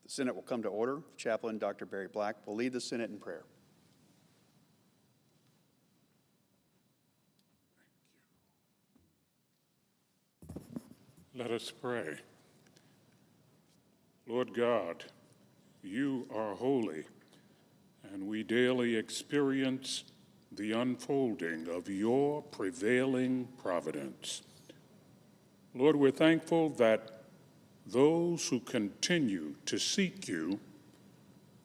The Senate will come to order. Chaplain Dr. Barry Black will lead the Senate in prayer. Let us pray. Lord God, you are holy, and we daily experience the unfolding of your prevailing providence. Lord, we're thankful that those who continue to seek you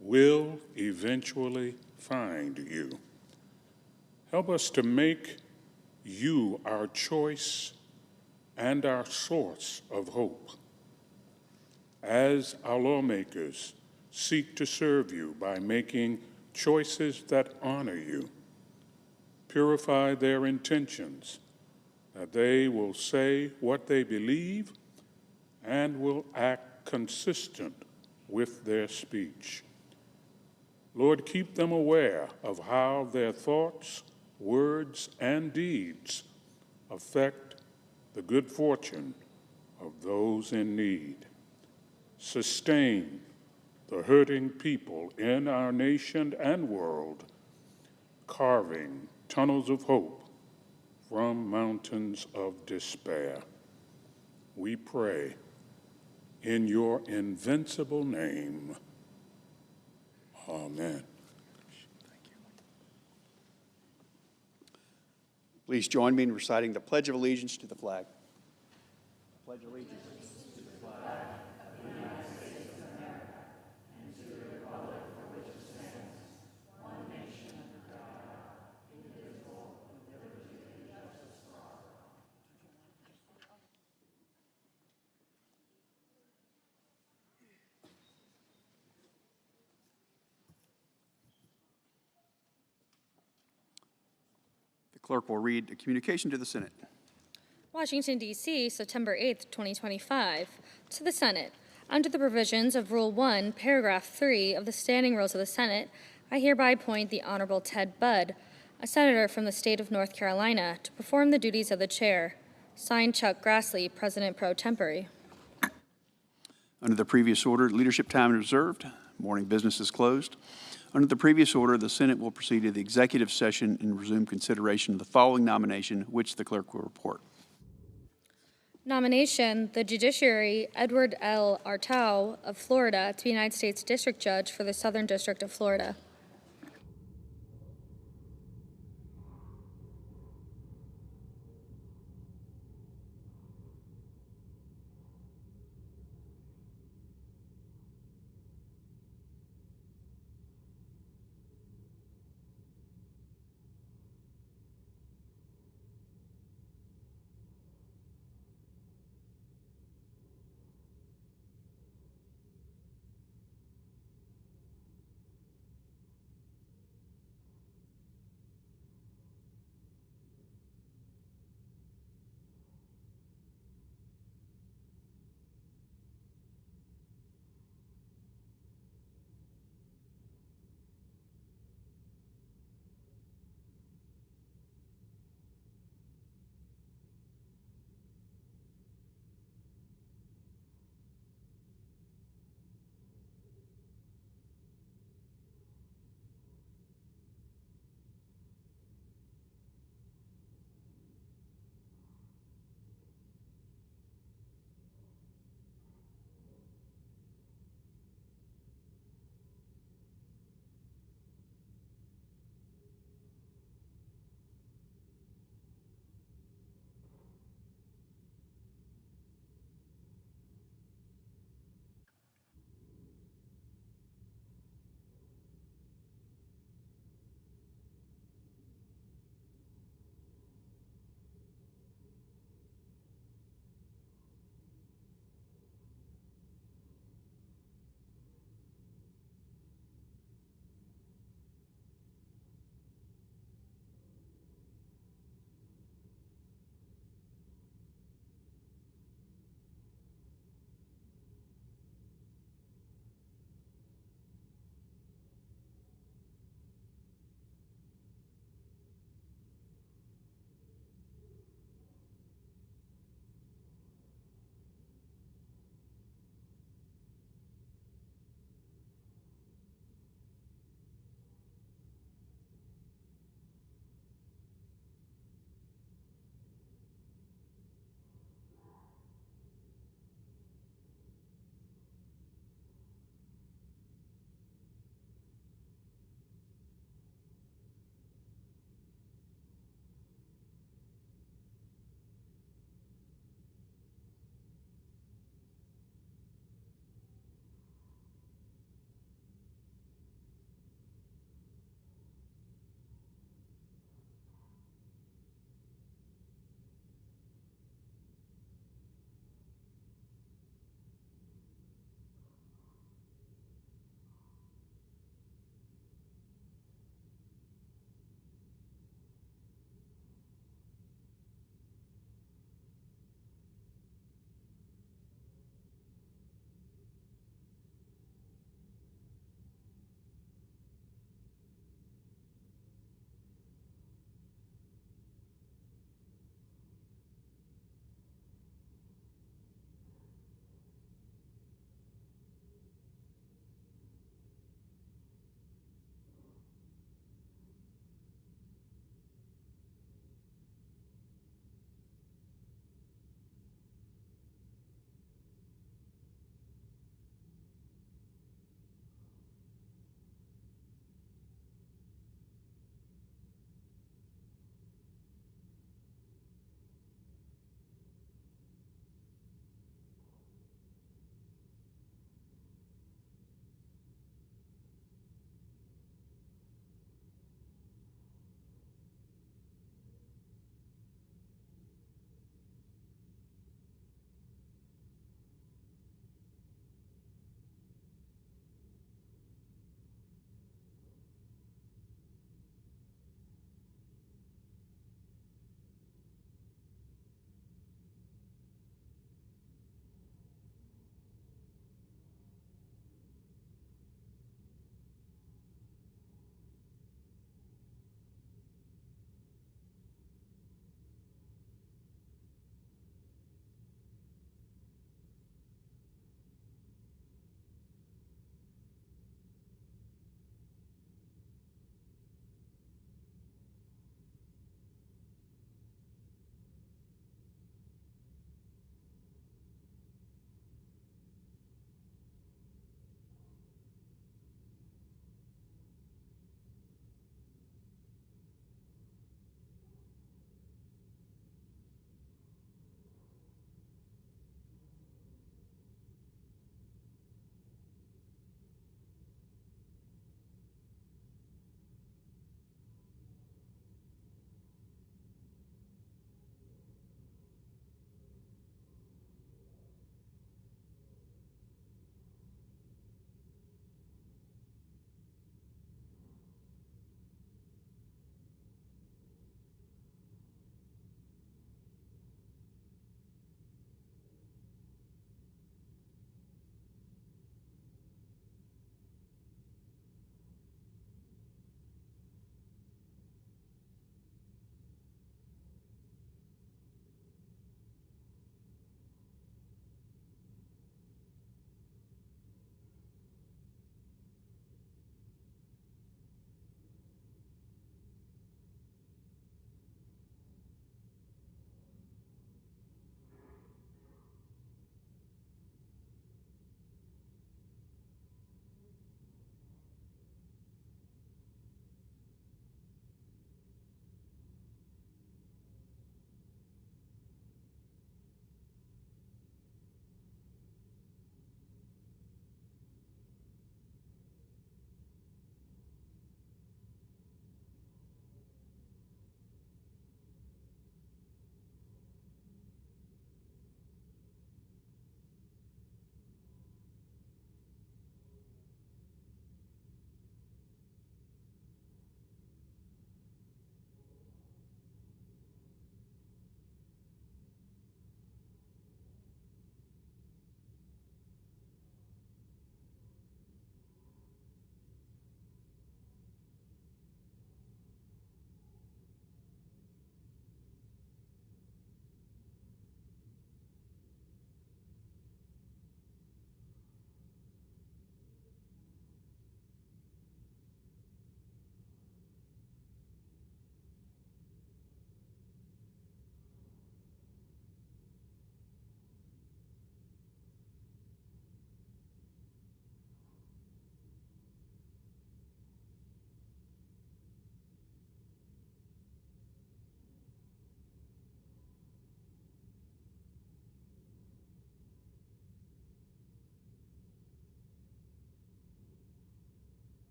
will eventually find you. Help us to make you our choice and our source of hope. As our lawmakers seek to serve you by making choices that honor you, purify their intentions, that they will say what they believe and will act consistent with their speech. Lord, keep them aware of how their thoughts, words, and deeds affect the good fortune of those in need. Sustain the hurting people in our nation and world, carving tunnels of hope from mountains of despair. We pray in your invincible name. Amen. Please join me in reciting the Pledge of Allegiance to the flag. Pledge allegiance. The clerk will read a communication to the Senate. Washington, D.C., September 8, 2025. To the Senate. Under the provisions of Rule 1, Paragraph 3 of the Standing Rules of the Senate, I hereby appoint the Honorable Ted Budd, a senator from the state of North Carolina, to perform the duties of the chair. Signed, Chuck Grassley, President pro tempore. Under the previous order, leadership time is reserved. Morning business is closed. Under the previous order, the Senate will proceed to the executive session and resume consideration of the following nomination, which the clerk will report. Nomination, the Judiciary Edward L. Artau of Florida to be United States District Judge for the Southern District of Florida.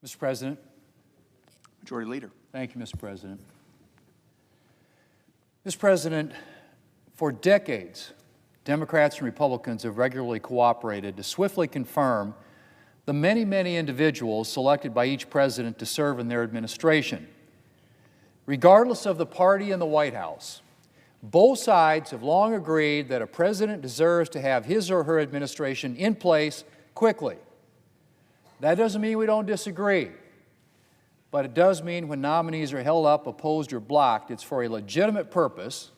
Mr. President. Majority Leader. Thank you, Mr. President. Mr. President, for decades, Democrats and Republicans have regularly cooperated to swiftly confirm the many, many individuals selected by each president to serve in their administration. Regardless of the party in the White House, both sides have long agreed that a president deserves to have his or her administration in place quickly. That doesn't mean we don't disagree, but it does mean when nominees are held up, opposed, or blocked, it's for a legitimate purpose,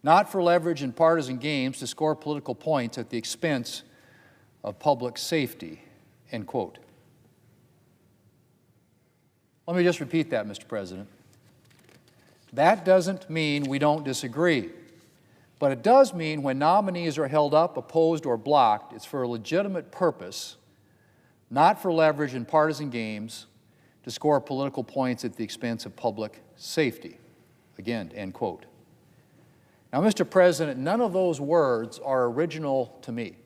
not for leverage and partisan games to score political points at the expense of public safety, end quote. Let me just repeat that, Mr. President. That doesn't mean we don't disagree, but it does mean when nominees are held up, opposed, or blocked, it's for a legitimate purpose, not for leverage and partisan games to score political points at the expense of public safety. Again, end quote. Now, Mr. President, none of those words are original to me.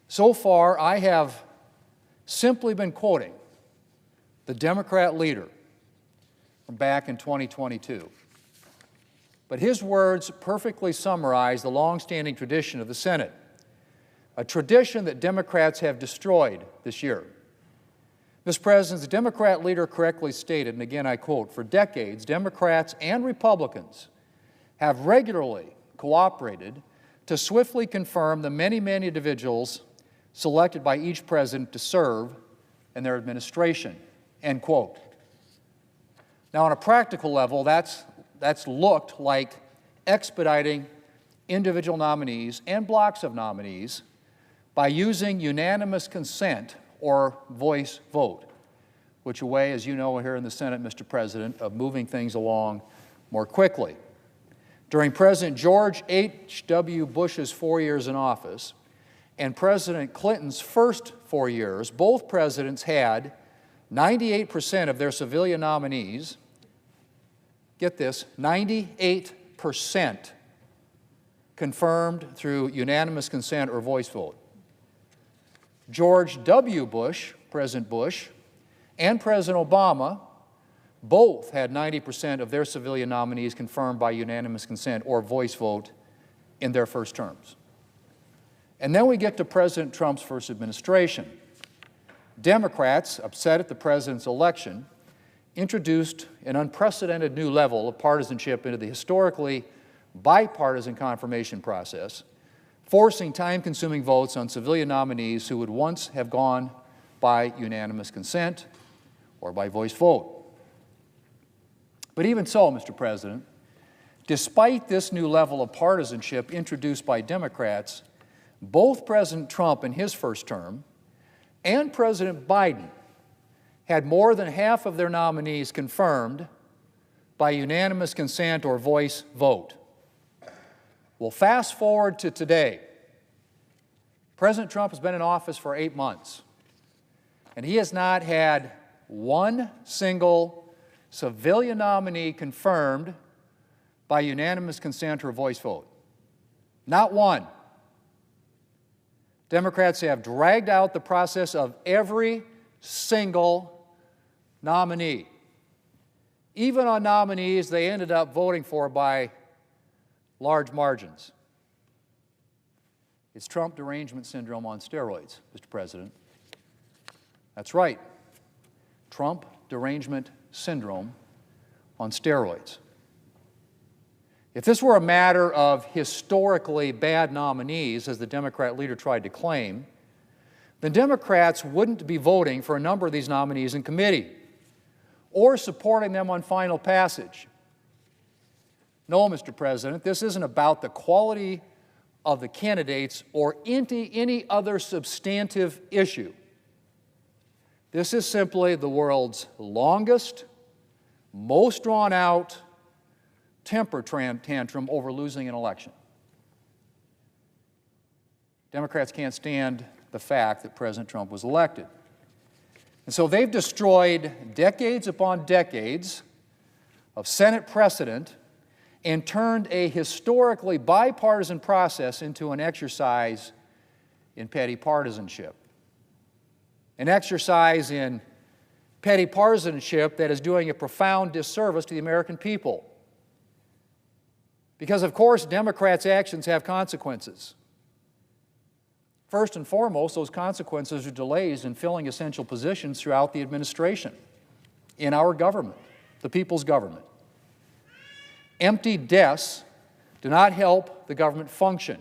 So far, I have simply been quoting the Democrat leader from back in 2022. But his words perfectly summarize the longstanding tradition of the Senate, a tradition that Democrats have destroyed this year. Mr. President, the Democrat leader correctly stated, and again I quote, "For decades, Democrats and Republicans have regularly cooperated to swiftly confirm the many, many individuals selected by each president to serve in their administration," end quote. Now, on a practical level, that's looked like expediting individual nominees and blocks of nominees by using unanimous consent or voice vote, which a way, as you know here in the Senate, Mr. President, of moving things along more quickly. During President George H.W. Bush's 4 years in office and President Clinton's first 4 years, both presidents had 98% of their civilian nominees, get this, 98% confirmed through unanimous consent or voice vote. George W. Bush, President Bush, and President Obama both had 90% of their civilian nominees confirmed by unanimous consent or voice vote in their first terms. And then we get to President Trump's first administration. Democrats, upset at the president's election, introduced an unprecedented new level of partisanship into the historically bipartisan confirmation process, forcing time-consuming votes on civilian nominees who would once have gone by unanimous consent or by voice vote. But even so, Mr. President, despite this new level of partisanship introduced by Democrats, both President Trump in his first term and President Biden had more than half of their nominees confirmed by unanimous consent or voice vote. Well, fast forward to today. President Trump has been in office for 8 months, and he has not had one single civilian nominee confirmed by unanimous consent or voice vote. Not one. Democrats have dragged out the process of every single nominee, even on nominees they ended up voting for by large margins. It's Trump derangement syndrome on steroids, Mr. President. That's right. Trump derangement syndrome on steroids. If this were a matter of historically bad nominees, as the Democrat leader tried to claim, then Democrats wouldn't be voting for a number of these nominees in committee or supporting them on final passage. No, Mr. President, this isn't about the quality of the candidates or any other substantive issue. This is simply the world's longest, most drawn-out temper tantrum over losing an election. Democrats can't stand the fact that President Trump was elected. And so they've destroyed decades upon decades of Senate precedent and turned a historically bipartisan process into an exercise in petty partisanship, an exercise in petty partisanship that is doing a profound disservice to the American people. Because, of course, Democrats' actions have consequences. First and foremost, those consequences are delays in filling essential positions throughout the administration, in our government, the people's government. Empty desks do not help the government function,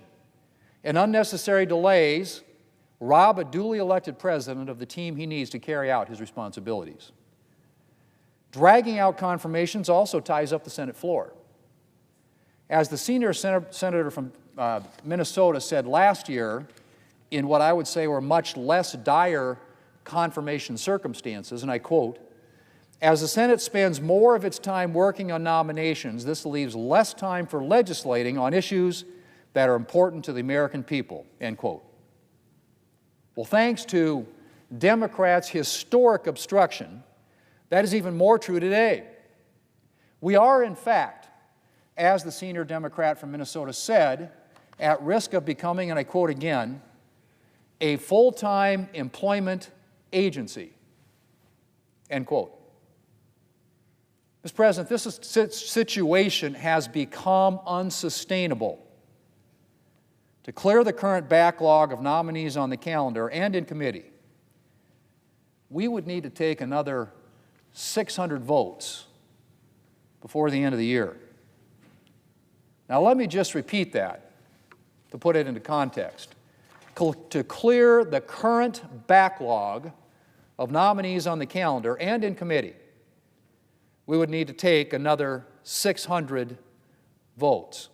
and unnecessary delays rob a duly elected president of the team he needs to carry out his responsibilities. Dragging out confirmations also ties up the Senate floor. As the senior senator from Minnesota said last year, in what I would say were much less dire confirmation circumstances, and I quote, "As the Senate spends more of its time working on nominations, this leaves less time for legislating on issues that are important to the American people," end quote. Well, thanks to Democrats' historic obstruction, that is even more true today. We are, in fact, as the senior Democrat from Minnesota said, at risk of becoming, and I quote again, a full-time employment agency, end quote. Mr. President, this situation has become unsustainable. To clear the current backlog of nominees on the calendar and in committee, we would need to take another 600 votes before the end of the year. Now, let me just repeat that to put it into context. To clear the current backlog of nominees on the calendar and in committee, we would need to take another 600 votes.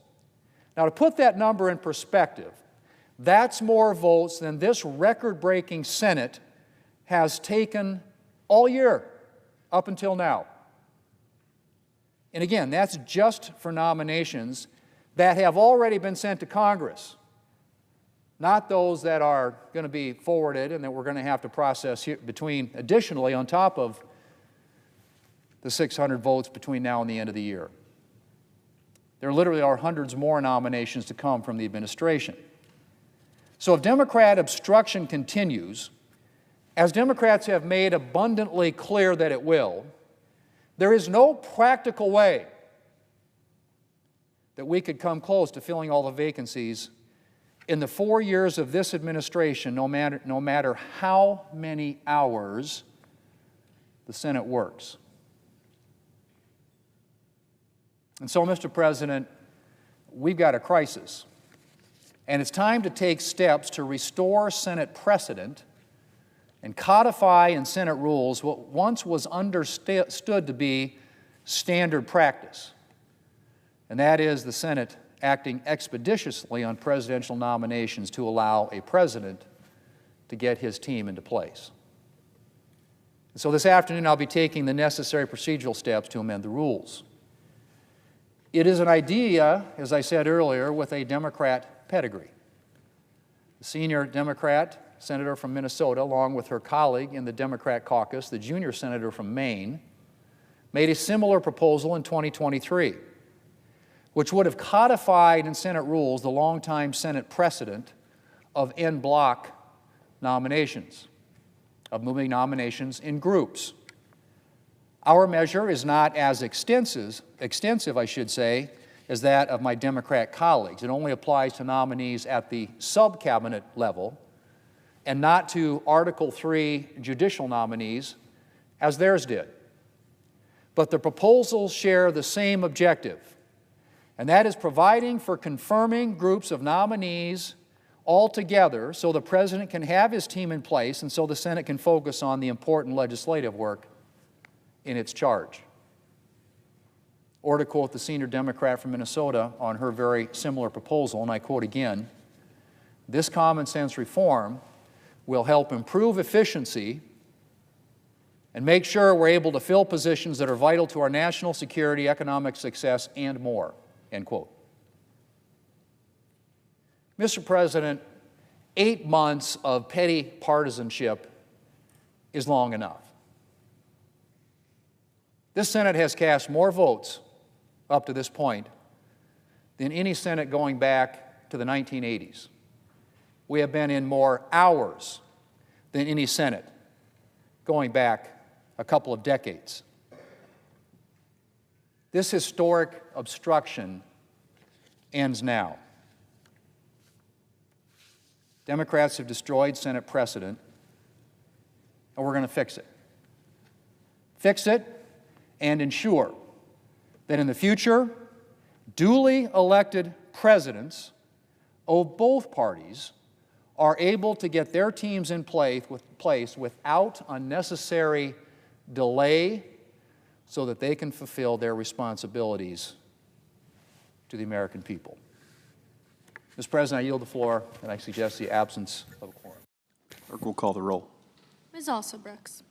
Now, to put that number in perspective, that's more votes than this record-breaking Senate has taken all year up until now. And again, that's just for nominations that have already been sent to Congress, not those that are going to be forwarded and that we're going to have to process here additionally on top of the 600 votes between now and the end of the year. There literally are hundreds more nominations to come from the administration. So if Democrat obstruction continues, as Democrats have made abundantly clear that it will, there is no practical way that we could come close to filling all the vacancies in the 4 years of this administration, no matter how many hours the Senate works. And so, Mr. President, we've got a crisis, and it's time to take steps to restore Senate precedent and codify in Senate rules what once was understood to be standard practice, and that is the Senate acting expeditiously on presidential nominations to allow a president to get his team into place. And so this afternoon I'll be taking the necessary procedural steps to amend the rules. It is an idea, as I said earlier, with a Democrat pedigree. The senior Democrat, senator from Minnesota, along with her colleague in the Democrat caucus, the junior senator from Maine, made a similar proposal in 2023, which would have codified in Senate rules the longtime Senate precedent of en bloc nominations, of moving nominations in groups. Our measure is not as extensive, I should say, as that of my Democrat colleagues. It only applies to nominees at the sub-cabinet level and not to Article III judicial nominees as theirs did. But the proposals share the same objective, and that is providing for confirming groups of nominees all together so the President can have his team in place and so the Senate can focus on the important legislative work in its charge. Or to quote the senior Democrat from Minnesota on her very similar proposal, and I quote again, "This common sense reform will help improve efficiency and make sure we're able to fill positions that are vital to our national security, economic success, and more," end quote. Mr. President, 8 months of petty partisanship is long enough. This Senate has cast more votes up to this point than any Senate going back to the 1980s. We have been in more hours than any Senate going back a couple of decades. This historic obstruction ends now. Democrats have destroyed Senate precedent, and we're going to fix it. Fix it and ensure that in the future, duly elected presidents of both parties are able to get their teams in place without unnecessary delay so that they can fulfill their responsibilities to the American people. Mr. President, I yield the floor, and I suggest the absence of a quorum. Clerk will call the roll. Ms. Alsobrooks.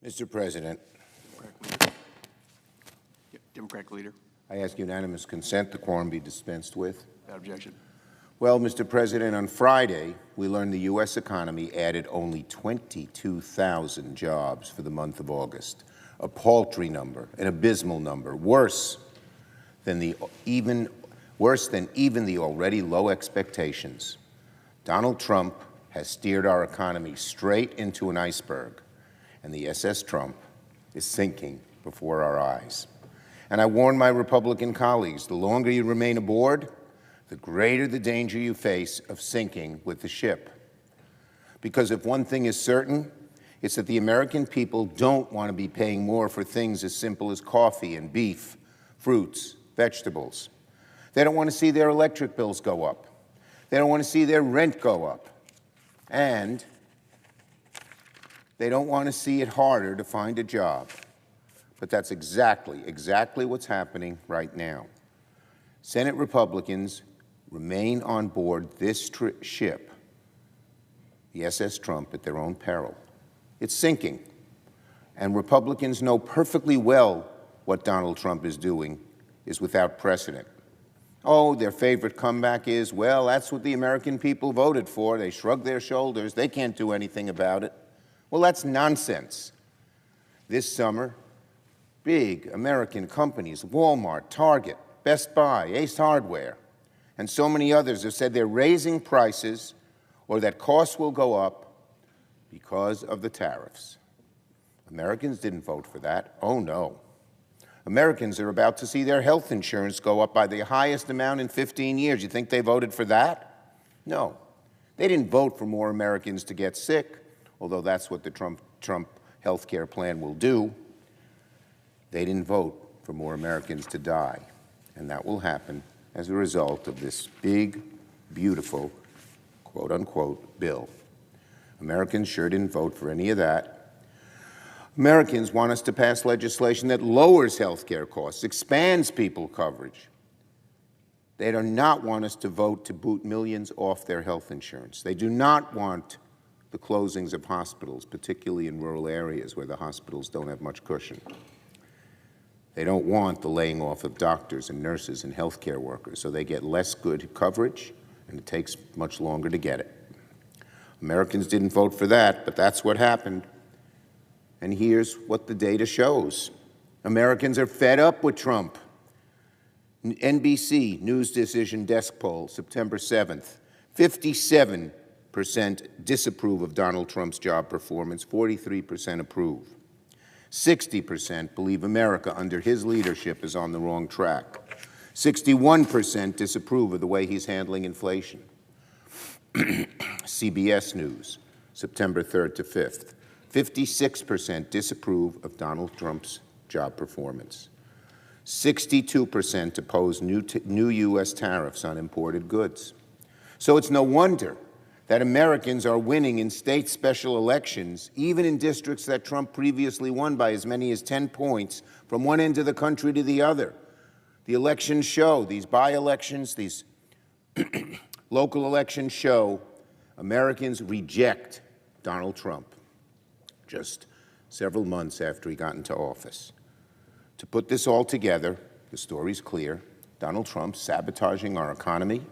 Mr. President, Democratic leader. I ask unanimous consent the quorum be dispensed with. Without objection. Well, Mr. President, on Friday, we learned the U.S. economy added only 22,000 jobs for the month of August, a paltry number, an abysmal number, worse than even the already low expectations. Donald Trump has steered our economy straight into an iceberg, and the SS Trump is sinking before our eyes. And I warn my Republican colleagues, the longer you remain aboard, the greater the danger you face of sinking with the ship. Because if one thing is certain, it's that the American people don't want to be paying more for things as simple as coffee and beef, fruits, vegetables. They don't want to see their electric bills go up. They don't want to see their rent go up. And they don't want to see it harder to find a job. But that's exactly what's happening right now. Senate Republicans remain on board this ship, the SS Trump, at their own peril. It's sinking. And Republicans know perfectly well what Donald Trump is doing is without precedent. Oh, their favorite comeback is, well, that's what the American people voted for. They shrug their shoulders. They can't do anything about it. Well, that's nonsense. This summer, big American companies, Walmart, Target, Best Buy, Ace Hardware, and so many others have said they're raising prices or that costs will go up because of the tariffs. Americans didn't vote for that. Oh, no. Americans are about to see their health insurance go up by the highest amount in 15 years. You think they voted for that? No. They didn't vote for more Americans to get sick, although that's what the Trump health care plan will do. They didn't vote for more Americans to die, and that will happen as a result of this big, beautiful, quote-unquote, bill. Americans sure didn't vote for any of that. Americans want us to pass legislation that lowers health care costs, expands people coverage. They do not want us to vote to boot millions off their health insurance. They do not want the closings of hospitals, particularly in rural areas where the hospitals don't have much cushion. They don't want the laying off of doctors and nurses and health care workers, so they get less good coverage, and it takes much longer to get it. Americans didn't vote for that, but that's what happened. And here's what the data shows. Americans are fed up with Trump. NBC News Decision Desk Poll, September 7th, 57% disapprove of Donald Trump's job performance, 43% approve. 60% believe America under his leadership is on the wrong track. 61% disapprove of the way he's handling inflation. CBS News, September 3rd to 5th. 56% disapprove of Donald Trump's job performance. 62% oppose new U.S. tariffs on imported goods. So it's no wonder that Americans are winning in state special elections, even in districts that Trump previously won by as many as 10 points, from one end of the country to the other. The elections show, these by-elections, these local elections show, Americans reject Donald Trump just several months after he got into office. To put this all together, the story's clear. Donald Trump's sabotaging our economy.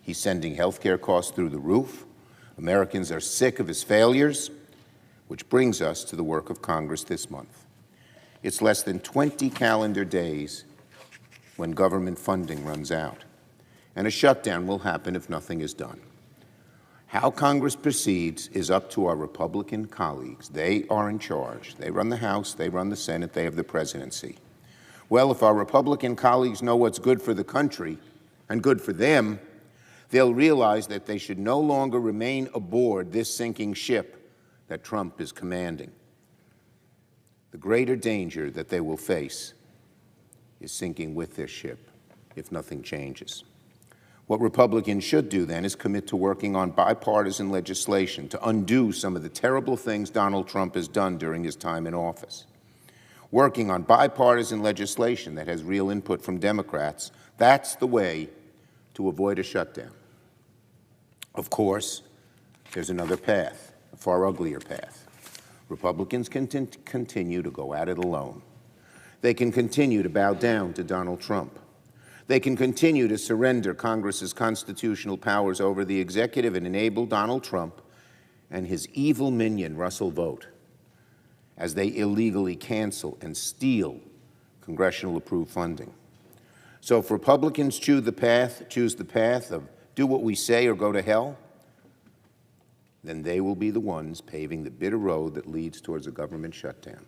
He's sending health care costs through the roof. Americans are sick of his failures, which brings us to the work of Congress this month. It's less than 20 calendar days when government funding runs out, and a shutdown will happen if nothing is done. How Congress proceeds is up to our Republican colleagues. They are in charge. They run the House, they run the Senate, they have the presidency. Well, if our Republican colleagues know what's good for the country and good for them, they'll realize that they should no longer remain aboard this sinking ship that Trump is commanding. The greater danger that they will face is sinking with this ship if nothing changes. What Republicans should do then is commit to working on bipartisan legislation to undo some of the terrible things Donald Trump has done during his time in office. Working on bipartisan legislation that has real input from Democrats, that's the way to avoid a shutdown. Of course, there's another path, a far uglier path. Republicans can continue to go at it alone. They can continue to bow down to Donald Trump. They can continue to surrender Congress's constitutional powers over the executive and enable Donald Trump and his evil minion, Russell Vought, as they illegally cancel and steal congressional-approved funding. So if Republicans choose the path of do what we say or go to hell, then they will be the ones paving the bitter road that leads towards a government shutdown.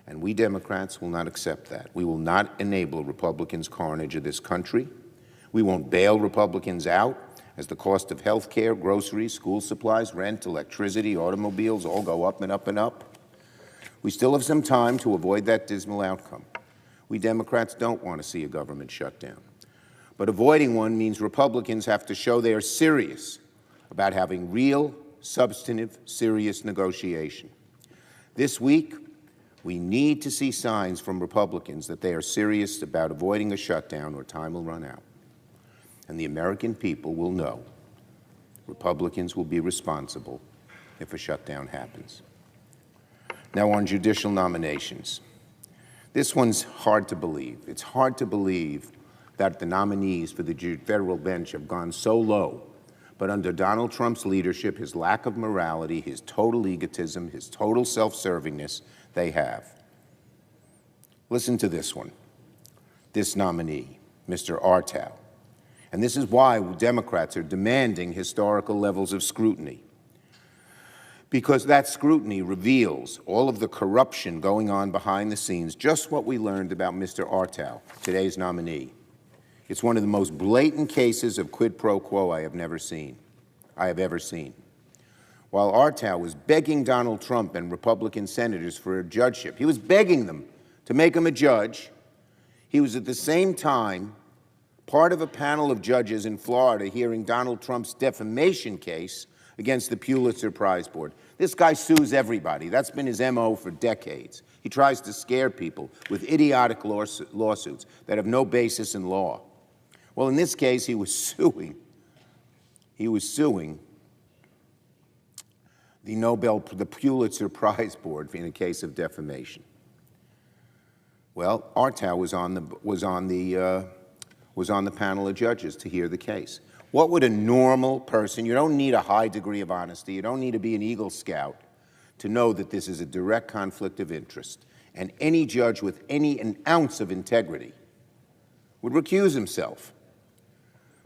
And we Democrats will not accept that. We will not enable Republicans' carnage of this country. We won't bail Republicans out as the cost of health care, groceries, school supplies, rent, electricity, automobiles all go up and up and up. We still have some time to avoid that dismal outcome. We Democrats don't want to see a government shutdown. But avoiding one means Republicans have to show they are serious about having real, substantive, serious negotiation. This week, we need to see signs from Republicans that they are serious about avoiding a shutdown or time will run out. And the American people will know Republicans will be responsible if a shutdown happens. Now on judicial nominations. This one's hard to believe. It's hard to believe that the nominees for the federal bench have gone so low. But under Donald Trump's leadership, his lack of morality, his total egotism, his total self-servingness, they have. Listen to this one, this nominee, Mr. Artow. And this is why Democrats are demanding historical levels of scrutiny. Because that scrutiny reveals all of the corruption going on behind the scenes, just what we learned about Mr. Artow, today's nominee. It's one of the most blatant cases of quid pro quo I have ever seen. While Artow was begging Donald Trump and Republican senators for a judgeship, he was begging them to make him a judge. He was at the same time part of a panel of judges in Florida hearing Donald Trump's defamation case against the Pulitzer Prize Board. This guy sues everybody. That's been his MO for decades. He tries to scare people with idiotic lawsuits that have no basis in law. Well, in this case, he was suing the Pulitzer Prize Board in a case of defamation. Well, Artow was on the panel of judges to hear the case. What would a normal person, you don't need a high degree of honesty, you don't need to be an Eagle Scout to know that this is a direct conflict of interest. And any judge with an ounce of integrity would recuse himself.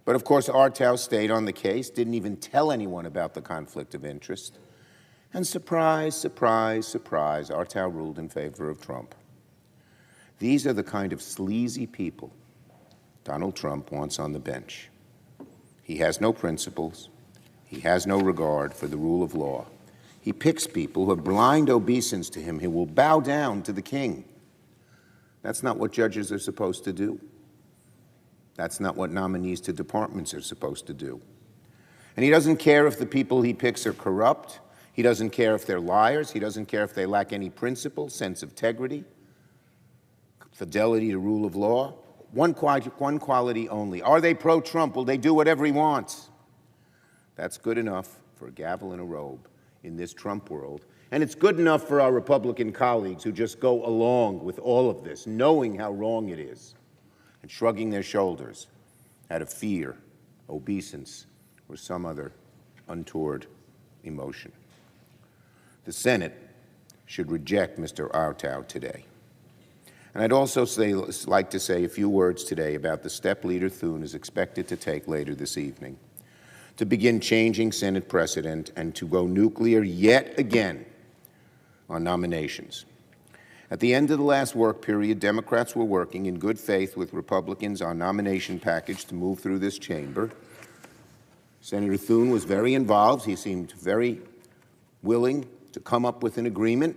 But of course, Artow stayed on the case, didn't even tell anyone about the conflict of interest. And surprise, surprise, surprise, Artow ruled in favor of Trump. These are the kind of sleazy people Donald Trump wants on the bench. He has no principles. He has no regard for the rule of law. He picks people who have blind obeisance to him. He will bow down to the king. That's not what judges are supposed to do. That's not what nominees to departments are supposed to do. And he doesn't care if the people he picks are corrupt. He doesn't care if they're liars. He doesn't care if they lack any principle, sense of integrity, fidelity to rule of law. One quality only. Are they pro-Trump? Will they do whatever he wants? That's good enough for a gavel and a robe in this Trump world. And it's good enough for our Republican colleagues who just go along with all of this, knowing how wrong it is, and shrugging their shoulders out of fear, obeisance, or some other untoward emotion. The Senate should reject Mr. Artow today. And I'd also like to say a few words today about the step Leader Thune is expected to take later this evening to begin changing Senate precedent and to go nuclear yet again on nominations. At the end of the last work period, Democrats were working in good faith with Republicans on nomination package to move through this chamber. Senator Thune was very involved. He seemed very willing to come up with an agreement.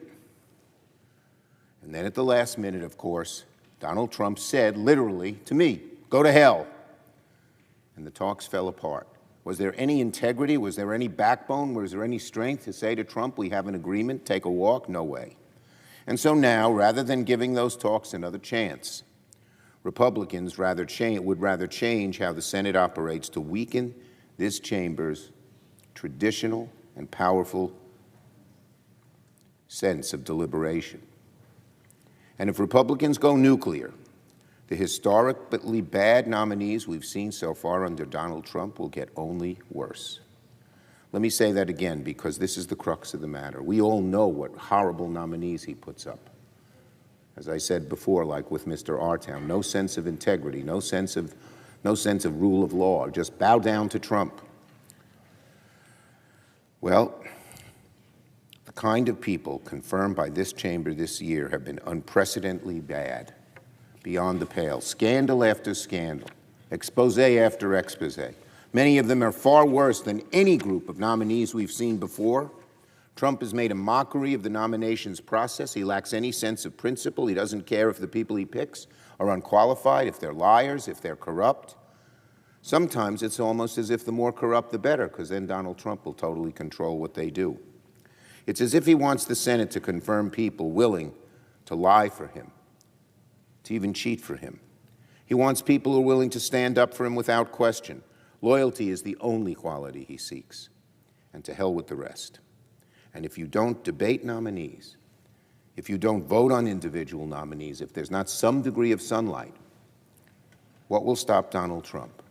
And then at the last minute, of course, Donald Trump said, literally, to me, go to hell. And the talks fell apart. Was there any integrity? Was there any backbone? Was there any strength to say to Trump, we have an agreement, take a walk? No way. And so now, rather than giving those talks another chance, Republicans would rather change how the Senate operates to weaken this chamber's traditional and powerful sense of deliberation. And if Republicans go nuclear, the historically bad nominees we've seen so far under Donald Trump will get only worse. Let me say that again, because this is the crux of the matter. We all know what horrible nominees he puts up. As I said before, like with Mr. Artown, no sense of integrity, no sense of rule of law, just bow down to Trump. Well, the kind of people confirmed by this chamber this year have been unprecedentedly bad, beyond the pale. Scandal after scandal, expose after expose. Many of them are far worse than any group of nominees we've seen before. Trump has made a mockery of the nominations process. He lacks any sense of principle. He doesn't care if the people he picks are unqualified, if they're liars, if they're corrupt. Sometimes it's almost as if the more corrupt, the better, because then Donald Trump will totally control what they do. It's as if he wants the Senate to confirm people willing to lie for him, to even cheat for him. He wants people who are willing to stand up for him without question. Loyalty is the only quality he seeks, and to hell with the rest. And if you don't debate nominees, if you don't vote on individual nominees, if there's not some degree of sunlight, what will stop Donald Trump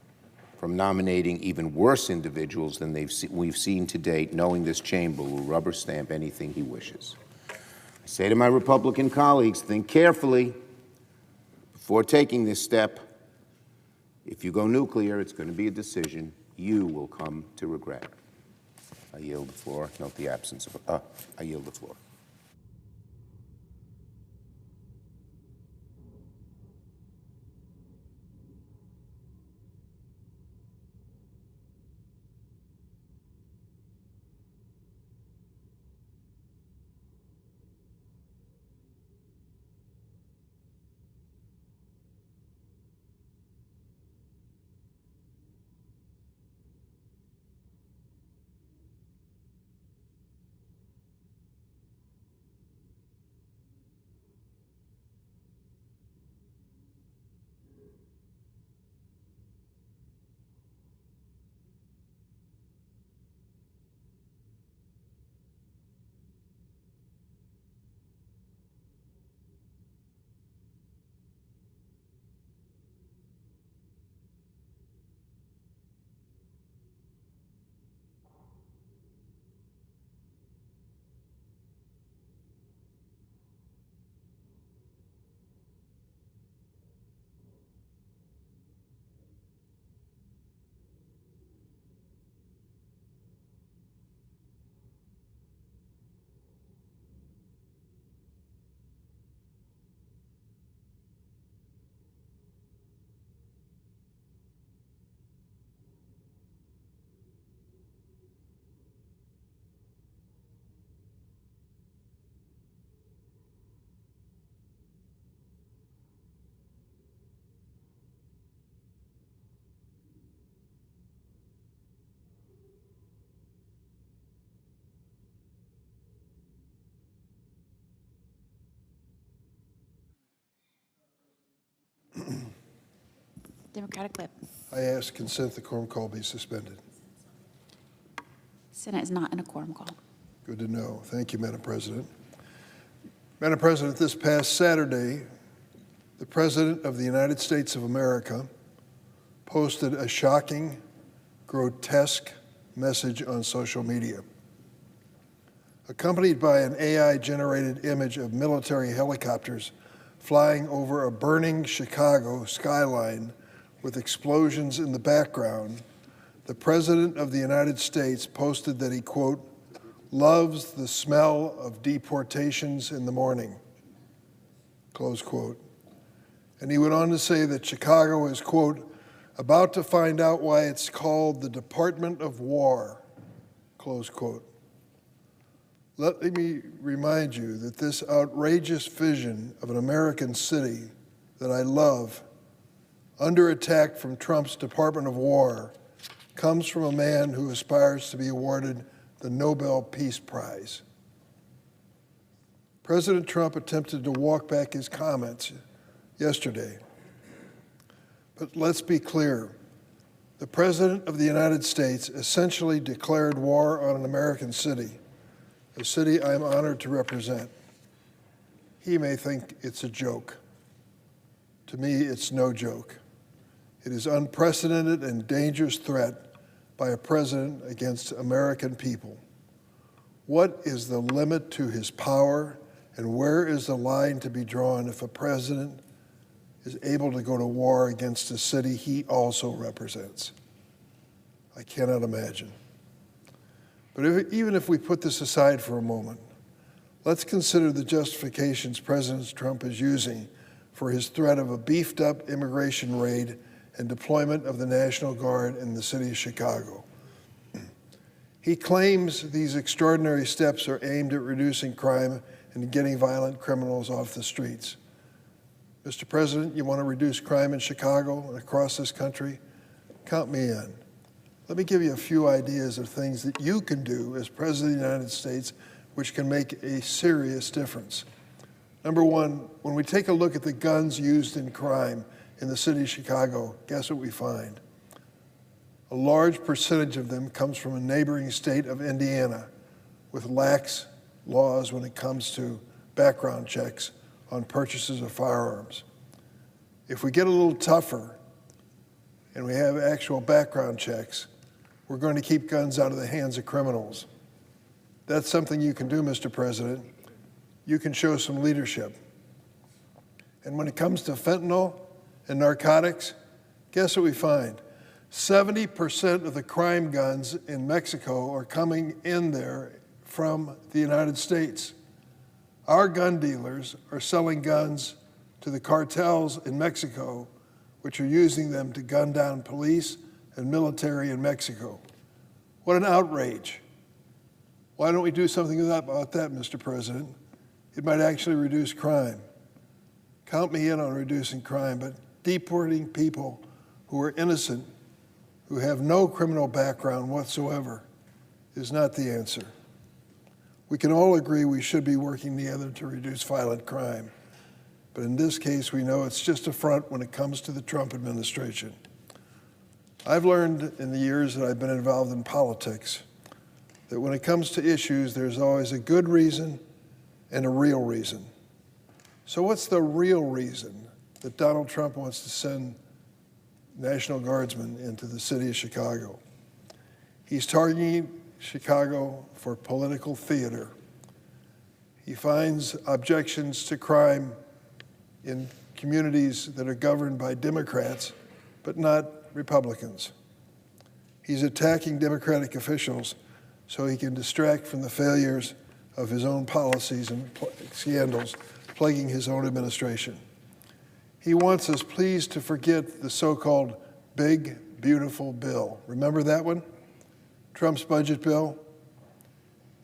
from nominating even worse individuals than we've seen to date, knowing this chamber will rubber stamp anything he wishes? I say to my Republican colleagues, think carefully before taking this step. If you go nuclear, it's going to be a decision you will come to regret. I yield the floor. Note the absence of I yield the floor. Democratic Whip. I ask consent the quorum call be suspended. Senate is not in a quorum call. Good to know. Thank you, Madam President. Madam President, this past Saturday, the President of the United States of America posted a shocking, grotesque message on social media. Accompanied by an AI-generated image of military helicopters flying over a burning Chicago skyline with explosions in the background, the President of the United States posted that he, quote, loves the smell of deportations in the morning, close quote. And he went on to say that Chicago is, quote, about to find out why it's called the Department of War, close quote. Let me remind you that this outrageous vision of an American city that I love under attack from Trump's Department of War comes from a man who aspires to be awarded the Nobel Peace Prize. President Trump attempted to walk back his comments yesterday. But let's be clear. The President of the United States essentially declared war on an American city a city I'm honored to represent. He may think it's a joke. To me, it's no joke. It is unprecedented and dangerous threat by a president against American people. What is the limit to his power, and where is the line to be drawn if a president is able to go to war against a city he also represents? I cannot imagine. But even if we put this aside for a moment, let's consider the justifications President Trump is using for his threat of a beefed-up immigration raid and deployment of the National Guard in the city of Chicago. He claims these extraordinary steps are aimed at reducing crime and getting violent criminals off the streets. Mr. President, you want to reduce crime in Chicago and across this country? Count me in. Let me give you a few ideas of things that you can do as President of the United States which can make a serious difference. Number one, when we take a look at the guns used in crime in the city of Chicago, guess what we find? A large percentage of them comes from a neighboring state of Indiana with lax laws when it comes to background checks on purchases of firearms. If we get a little tougher and we have actual background checks, we're going to keep guns out of the hands of criminals. That's something you can do, Mr. President. You can show some leadership. And when it comes to fentanyl and narcotics, guess what we find? 70% of the crime guns in Mexico are coming in there from the United States. Our gun dealers are selling guns to the cartels in Mexico, which are using them to gun down police and military in Mexico. What an outrage. Why don't we do something about that, Mr. President? It might actually reduce crime. Count me in on reducing crime, but deporting people who are innocent, who have no criminal background whatsoever, is not the answer. We can all agree we should be working together to reduce violent crime, but in this case, we know it's just a front when it comes to the Trump administration. I've learned in the years that I've been involved in politics that when it comes to issues, there's always a good reason and a real reason. So what's the real reason that Donald Trump wants to send National Guardsmen into the city of Chicago? He's targeting Chicago for political theater. He finds objections to crime in communities that are governed by Democrats, but not Republicans. He's attacking Democratic officials so he can distract from the failures of his own policies and scandals plaguing his own administration. He wants us, please, to forget the so-called big, beautiful bill. Remember that one? Trump's budget bill?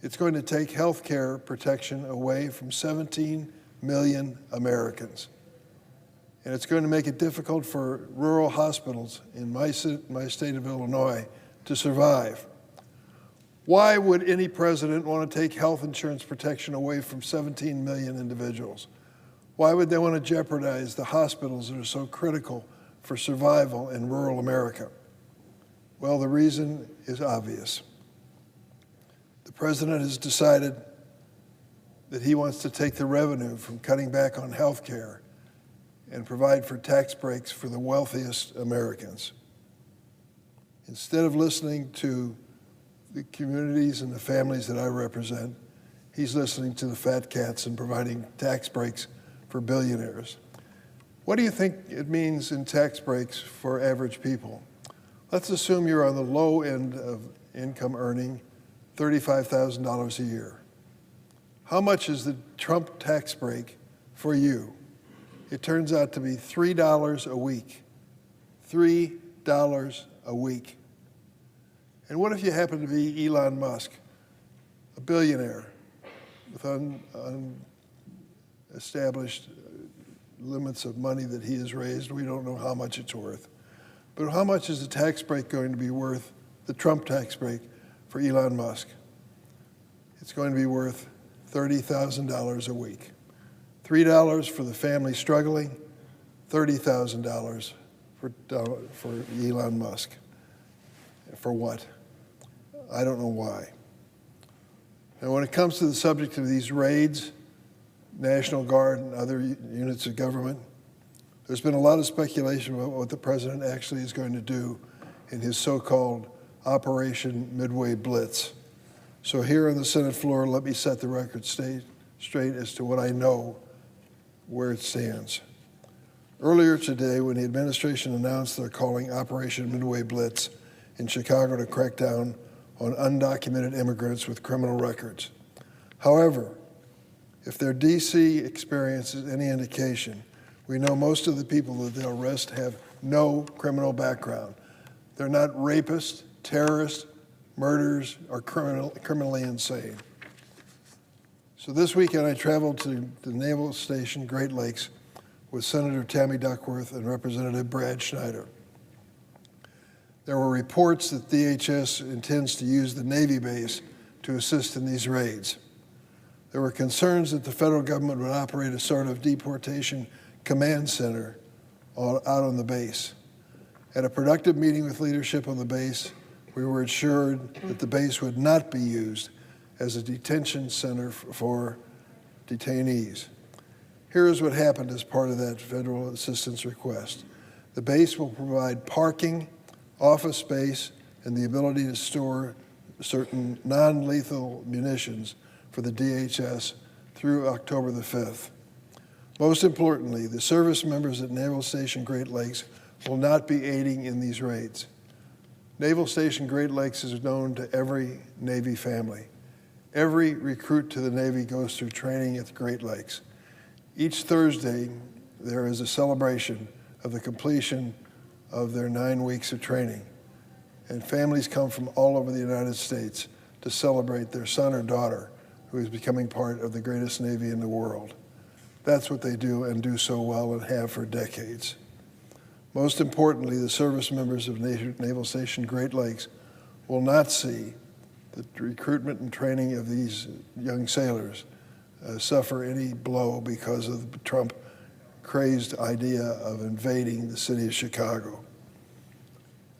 It's going to take health care protection away from 17 million Americans. And it's going to make it difficult for rural hospitals in my state of Illinois to survive. Why would any president want to take health insurance protection away from 17 million individuals? Why would they want to jeopardize the hospitals that are so critical for survival in rural America? Well, the reason is obvious. The president has decided that he wants to take the revenue from cutting back on health care and provide for tax breaks for the wealthiest Americans. Instead of listening to the communities and the families that I represent, he's listening to the fat cats and providing tax breaks for billionaires. What do you think it means in tax breaks for average people? Let's assume you're on the low end of income earning $35,000 a year. How much is the Trump tax break for you? It turns out to be $3 a week. $3 a week. And what if you happen to be Elon Musk, a billionaire with unestablished limits of money that he has raised? We don't know how much it's worth. But how much is the tax break going to be worth, the Trump tax break for Elon Musk? It's going to be worth $30,000 a week. $3 for the family struggling, $30,000 for Elon Musk. For what? I don't know why. Now, when it comes to the subject of these raids, National Guard and other units of government, there's been a lot of speculation about what the president actually is going to do in his so-called Operation Midway Blitz. So here on the Senate floor, let me set the record straight as to what I know, where it stands. Earlier today, when the administration announced they're calling Operation Midway Blitz in Chicago to crack down on undocumented immigrants with criminal records. However, if their D.C. experience is any indication, we know most of the people that they'll arrest have no criminal background. They're not rapists, terrorists, murderers, or criminally insane. So this weekend I traveled to the Naval Station Great Lakes with Senator Tammy Duckworth and Representative Brad Schneider. There were reports that DHS intends to use the Navy base to assist in these raids. There were concerns that the federal government would operate a sort of deportation command center out on the base. At a productive meeting with leadership on the base, we were assured that the base would not be used as a detention center for detainees. Here is what happened as part of that federal assistance request. The base will provide parking, office space, and the ability to store certain non-lethal munitions for the DHS through October the 5th. Most importantly, the service members at Naval Station Great Lakes will not be aiding in these raids. Naval Station Great Lakes is known to every Navy family. Every recruit to the Navy goes through training at the Great Lakes. Each Thursday, there is a celebration of the completion of their 9 weeks of training. And families come from all over the United States to celebrate their son or daughter who is becoming part of the greatest Navy in the world. That's what they do and do so well and have for decades. Most importantly, the service members of Naval Station Great Lakes will not see the recruitment and training of these young sailors suffer any blow because of the Trump crazed idea of invading the city of Chicago.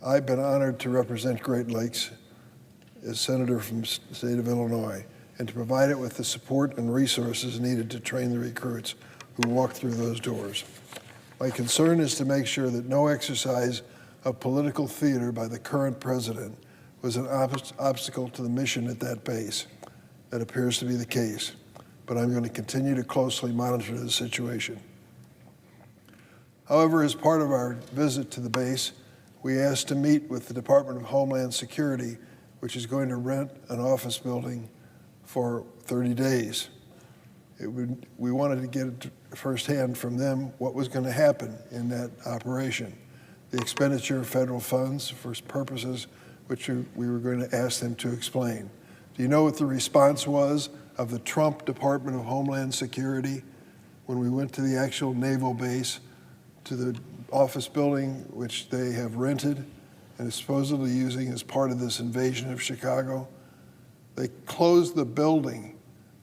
I've been honored to represent Great Lakes as senator from the state of Illinois and to provide it with the support and resources needed to train the recruits who walk through those doors. My concern is to make sure that no exercise of political theater by the current president was an obstacle to the mission at that base. That appears to be the case, but I'm going to continue to closely monitor the situation. However, as part of our visit to the base, we asked to meet with the Department of Homeland Security, which is going to rent an office building for 30 days. We wanted to get firsthand from them what was going to happen in that operation. The expenditure of federal funds for purposes which we were going to ask them to explain. Do you know what the response was of the Trump Department of Homeland Security when we went to the actual naval base, to the office building which they have rented and is supposedly using as part of this invasion of Chicago? They closed the building.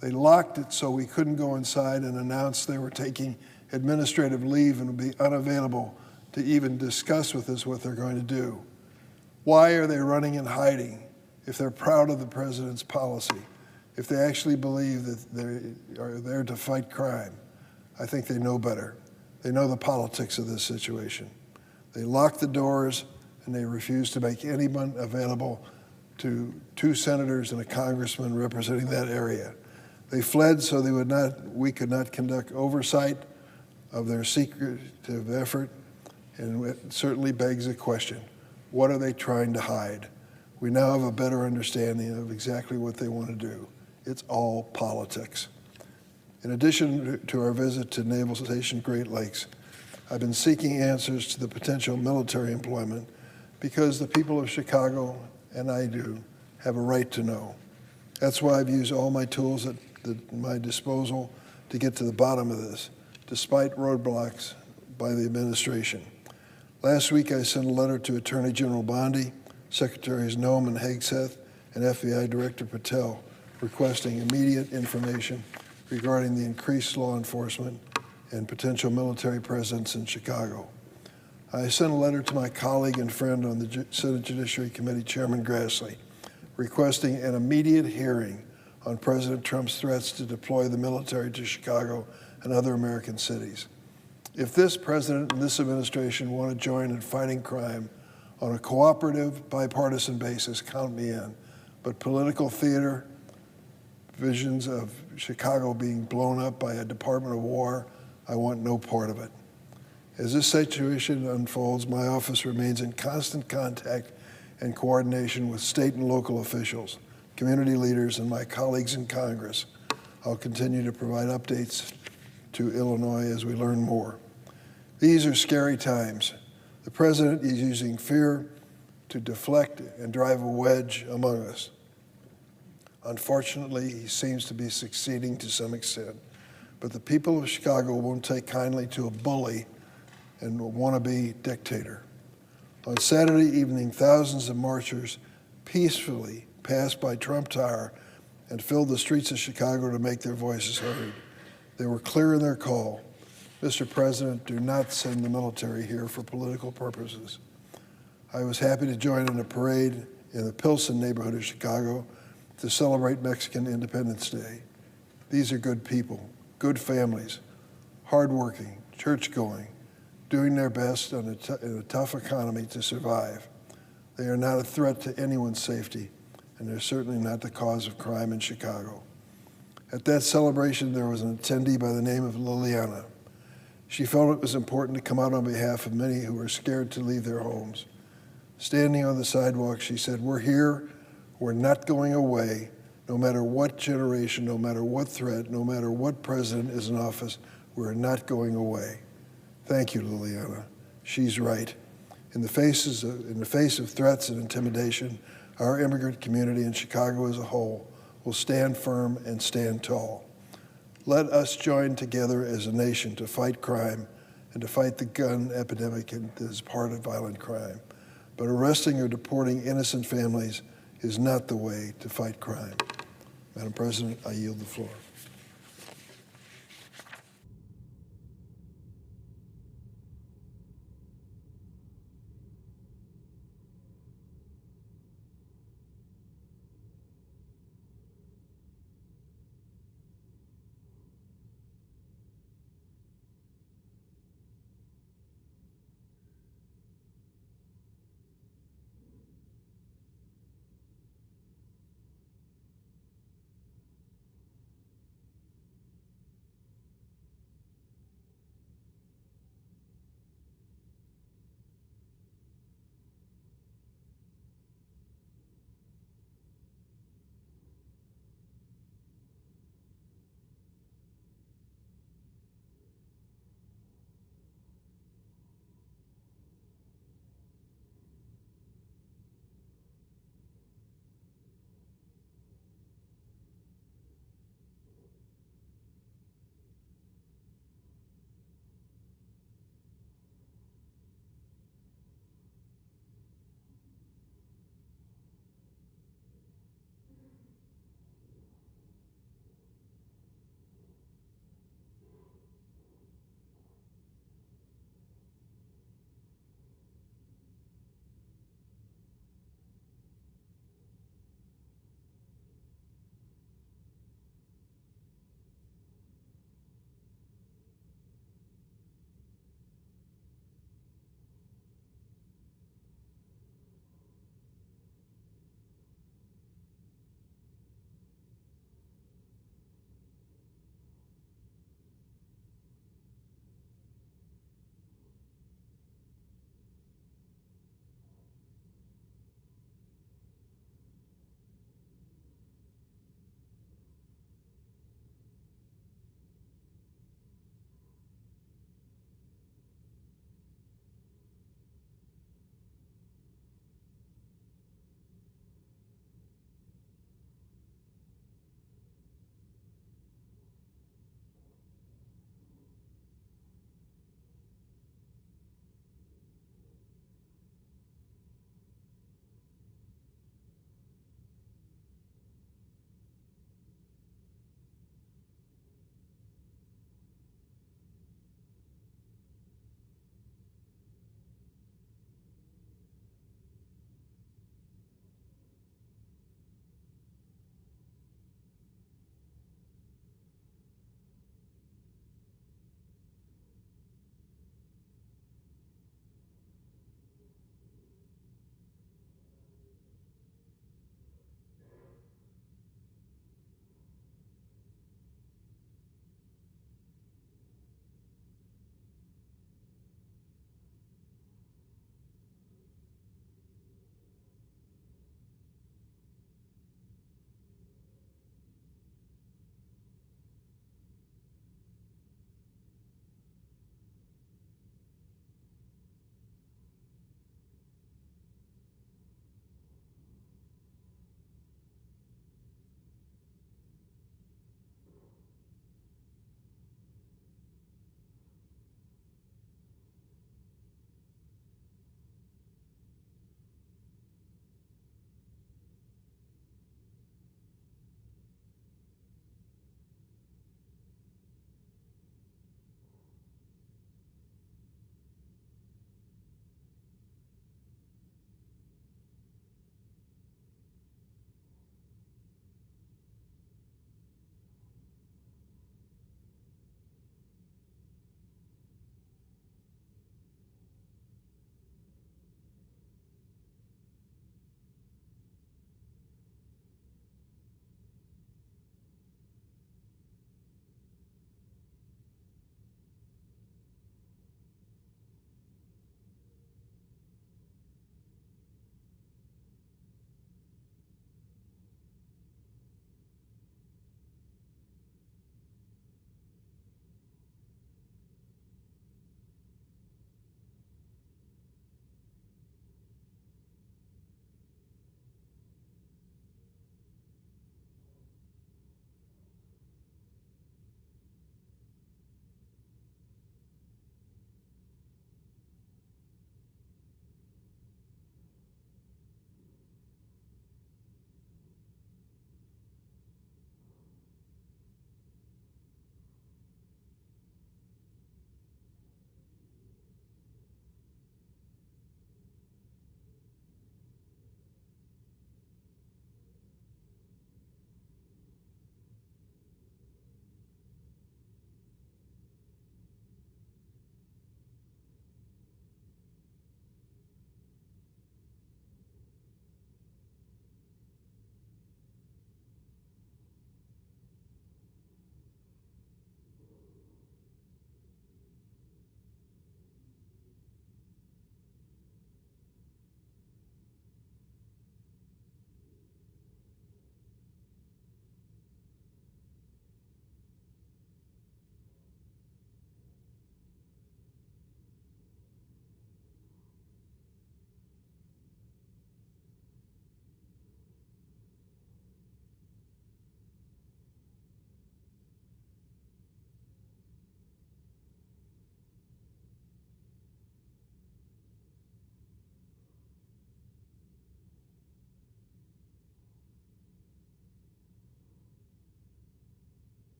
They locked it so we couldn't go inside and announce they were taking administrative leave and would be unavailable to even discuss with us what they're going to do. Why are they running and hiding if they're proud of the president's policy, if they actually believe that they are there to fight crime? I think they know better. They know the politics of this situation. They locked the doors and they refused to make anyone available to 2 senators and a congressman representing that area. They fled so we could not conduct oversight of their secretive effort, and it certainly begs a question. What are they trying to hide? We now have a better understanding of exactly what they want to do. It's all politics. In addition to our visit to Naval Station Great Lakes, I've been seeking answers to the potential military employment because the people of Chicago, and I do, have a right to know. That's why I've used all my tools at my disposal to get to the bottom of this, despite roadblocks by the administration. Last week, I sent a letter to Attorney General Bondi, Secretaries Noem and Hegseth, and FBI Director Patel, requesting immediate information regarding the increased law enforcement and potential military presence in Chicago. I sent a letter to my colleague and friend on the Senate Judiciary Committee, Chairman Grassley, requesting an immediate hearing on President Trump's threats to deploy the military to Chicago and other American cities. If this president and this administration want to join in fighting crime on a cooperative, bipartisan basis, count me in. But political theater, visions of Chicago being blown up by a Department of War, I want no part of it. As this situation unfolds, my office remains in constant contact and coordination with state and local officials, community leaders, and my colleagues in Congress. I'll continue to provide updates to Illinois as we learn more. These are scary times. The president is using fear to deflect and drive a wedge among us. Unfortunately, he seems to be succeeding to some extent, but the people of Chicago won't take kindly to a bully and wannabe dictator. On Saturday evening, thousands of marchers peacefully passed by Trump Tower and filled the streets of Chicago to make their voices heard. They were clear in their call. Mr. President, do not send the military here for political purposes. I was happy to join in a parade in the Pilsen neighborhood of Chicago to celebrate Mexican Independence Day. These are good people, good families, hardworking, church-going, doing their best in a tough economy to survive. They are not a threat to anyone's safety, and they're certainly not the cause of crime in Chicago. At that celebration, there was an attendee by the name of Liliana. She felt it was important to come out on behalf of many who were scared to leave their homes. Standing on the sidewalk, she said, "We're here, we're not going away, no matter what generation, no matter what threat, no matter what president is in office, we're not going away." Thank you, Liliana. She's right. In the face of threats and intimidation, our immigrant community in Chicago as a whole will stand firm and stand tall. Let us join together as a nation to fight crime and to fight the gun epidemic that is part of violent crime. But arresting or deporting innocent families is not the way to fight crime. Madam President, I yield the floor.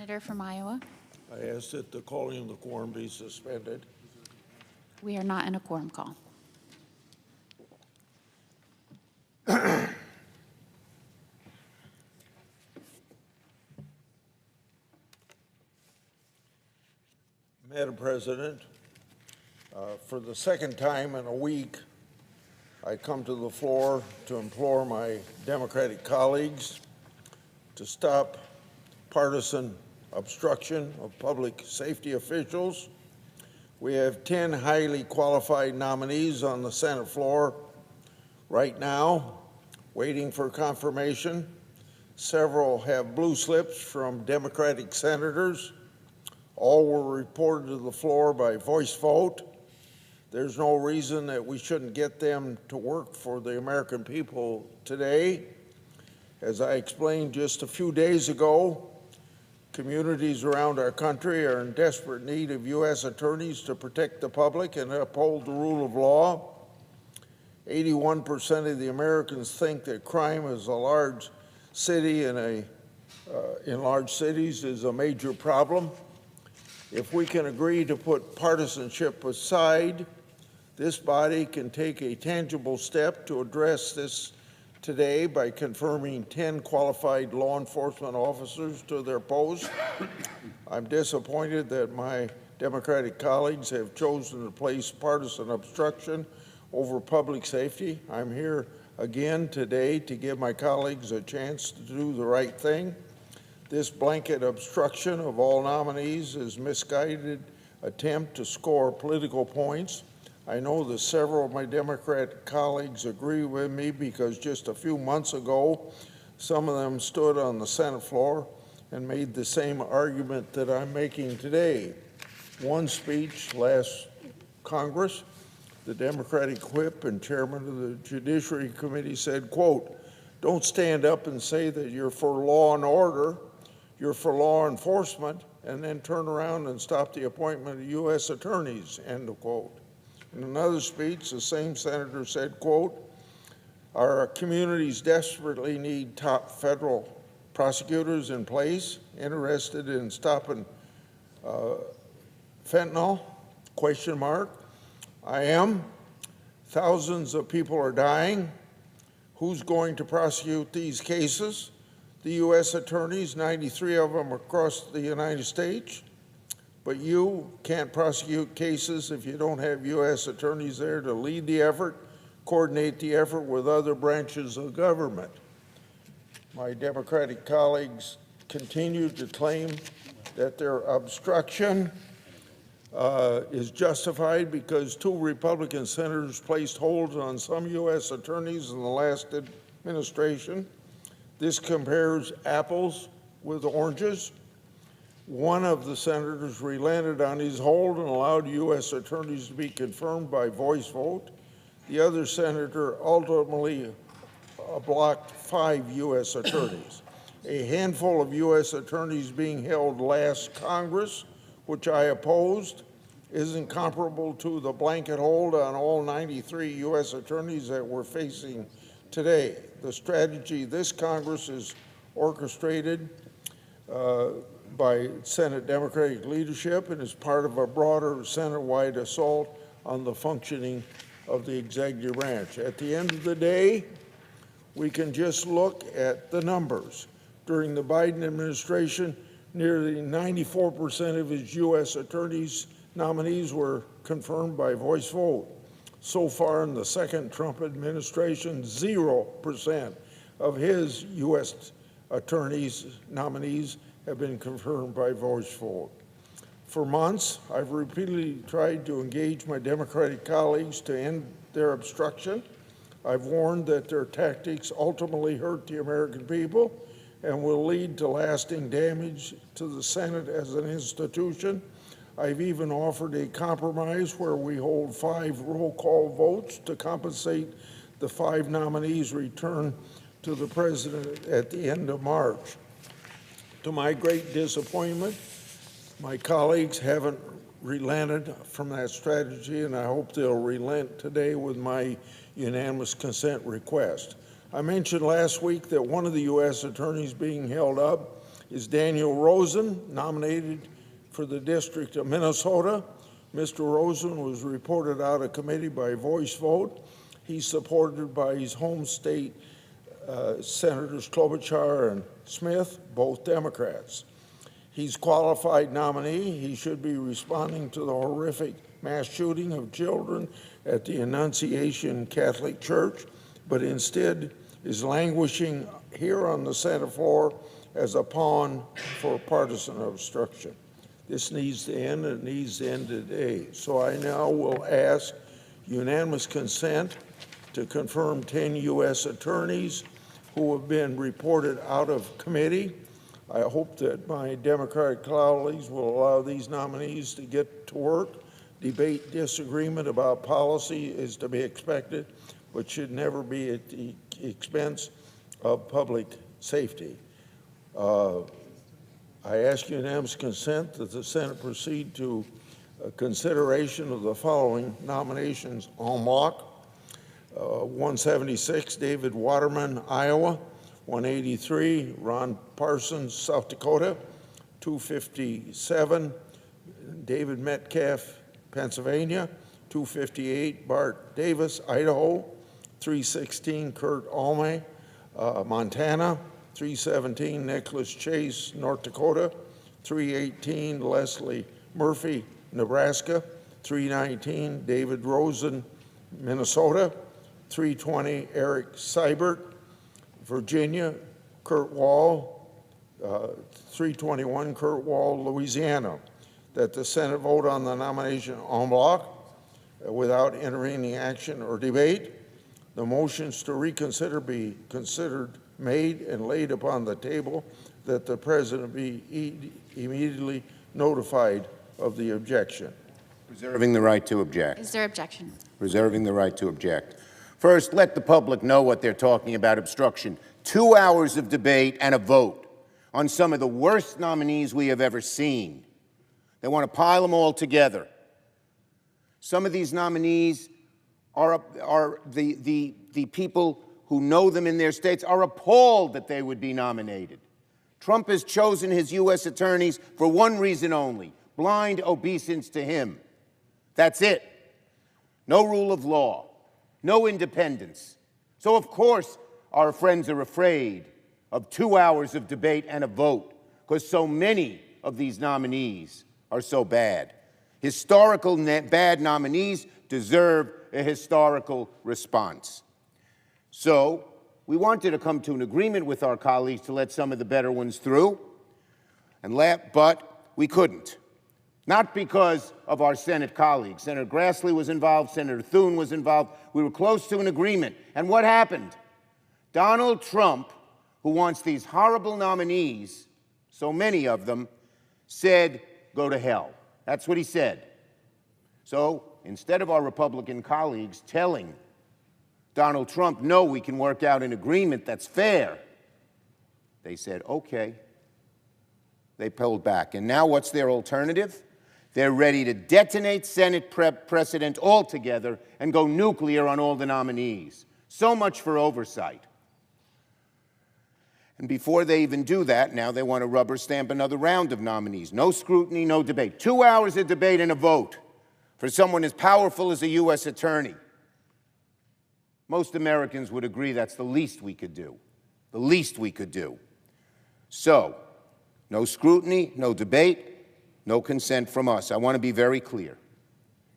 Senator from Iowa. I ask that the calling of the quorum be suspended. We are not in a quorum call. Madam President, for the second time in a week, I come to the floor to implore my Democratic colleagues to stop partisan obstruction of public safety officials. We have 10 highly qualified nominees on the Senate floor right now, waiting for confirmation. Several have blue slips from Democratic senators. All were reported to the floor by voice vote. There's no reason that we shouldn't get them to work for the American people today. As I explained just a few days ago, communities around our country are in desperate need of U.S. attorneys to protect the public and uphold the rule of law. 81% of the Americans think that crime is a large city in large cities is a major problem. If we can agree to put partisanship aside, this body can take a tangible step to address this today by confirming 10 qualified law enforcement officers to their posts. I'm disappointed that my Democratic colleagues have chosen to place partisan obstruction over public safety. I'm here again today to give my colleagues a chance to do the right thing. This blanket obstruction of all nominees is a misguided attempt to score political points. I know that several of my Democrat colleagues agree with me because just a few months ago, some of them stood on the Senate floor and made the same argument that I'm making today. One speech last Congress, the Democratic whip and chairman of the Judiciary Committee said, quote, "Don't stand up and say that you're for law and order, you're for law enforcement, and then turn around and stop the appointment of U.S. attorneys," end of quote. In another speech, the same senator said, quote, "Our communities desperately need top federal prosecutors in place, interested in stopping fentanyl, question mark. I am. Thousands of people are dying. Who's going to prosecute these cases? The U.S. attorneys, 93 of them across the United States. But you can't prosecute cases if you don't have U.S. attorneys there to lead the effort, coordinate the effort with other branches of government." My Democratic colleagues continue to claim that their obstruction is justified because 2 Republican senators placed holds on some U.S. attorneys in the last administration. This compares apples with oranges. One of the senators relented on his hold and allowed U.S. attorneys to be confirmed by voice vote. The other senator ultimately blocked 5 U.S. attorneys. A handful of U.S. attorneys being held last Congress, which I opposed, isn't comparable to the blanket hold on all 93 U.S. attorneys that we're facing today. The strategy this Congress is orchestrated by Senate Democratic leadership and is part of a broader Senate-wide assault on the functioning of the executive branch. At the end of the day, we can just look at the numbers. During the Biden administration, nearly 94% of his U.S. attorneys nominees were confirmed by voice vote. So far in the second Trump administration, 0% of his U.S. attorneys nominees have been confirmed by voice vote. For months, I've repeatedly tried to engage my Democratic colleagues to end their obstruction. I've warned that their tactics ultimately hurt the American people and will lead to lasting damage to the Senate as an institution. I've even offered a compromise where we hold 5 roll call votes to compensate the 5 nominees returned to the president at the end of March. To my great disappointment, my colleagues haven't relented from that strategy, and I hope they'll relent today with my unanimous consent request. I mentioned last week that one of the U.S. attorneys being held up is Daniel Rosen, nominated for the District of Minnesota. Mr. Rosen was reported out of committee by voice vote. He's supported by his home state Senators Klobuchar and Smith, both Democrats. He's a qualified nominee. He should be responding to the horrific mass shooting of children at the Annunciation Catholic Church, but instead is languishing here on the Senate floor as a pawn for partisan obstruction. This needs to end, and it needs to end today. So I now will ask unanimous consent to confirm 10 U.S. attorneys who have been reported out of committee. I hope that my Democratic colleagues will allow these nominees to get to work. Debate, disagreement about policy is to be expected, but should never be at the expense of public safety. I ask unanimous consent that the Senate proceed to consideration of the following nominations en bloc. 176, David Waterman, Iowa. 183, Ron Parsons, South Dakota. 257, David Metcalf, Pennsylvania. 258, Bart Davis, Idaho. 316, Kurt Alme, Montana. 317, Nicholas Chase, North Dakota. 318, Leslie Murphy, Nebraska. 319, David Rosen, Minnesota. 320, Eric Seibert, Virginia. Kurt Wall, 321, Kurt Wall, Louisiana. That the Senate vote on the nomination en bloc without intervening action or debate. The motions to reconsider be considered made and laid upon the table, that the President be immediately notified of the objection. Reserving the right to object. Is there objection? Reserving the right to object. First, let the public know what they're talking about obstruction. 2 hours of debate and a vote on some of the worst nominees we have ever seen. They want to pile them all together. Some of these nominees are the people who know them in their states are appalled that they would be nominated. Trump has chosen his U.S. attorneys for one reason only: blind obeisance to him. That's it. No rule of law, no independence. So, of course, our friends are afraid of 2 hours of debate and a vote, because so many of these nominees are so bad. Historical bad nominees deserve a historical response. So we wanted to come to an agreement with our colleagues to let some of the better ones through, but we couldn't. Not because of our Senate colleagues. Senator Grassley was involved, Senator Thune was involved. We were close to an agreement. And what happened? Donald Trump, who wants these horrible nominees, so many of them, said, "Go to hell." That's what he said. So instead of our Republican colleagues telling Donald Trump, "No, we can work out an agreement that's fair," they said, "Okay." They pulled back. And now what's their alternative? They're ready to detonate Senate precedent altogether and go nuclear on all the nominees. So much for oversight. And before they even do that, now they want to rubber stamp another round of nominees. No scrutiny, no debate. 2 hours of debate and a vote for someone as powerful as a U.S. attorney. Most Americans would agree that's the least we could do. The least we could do. So, no scrutiny, no debate, no consent from us. I want to be very clear.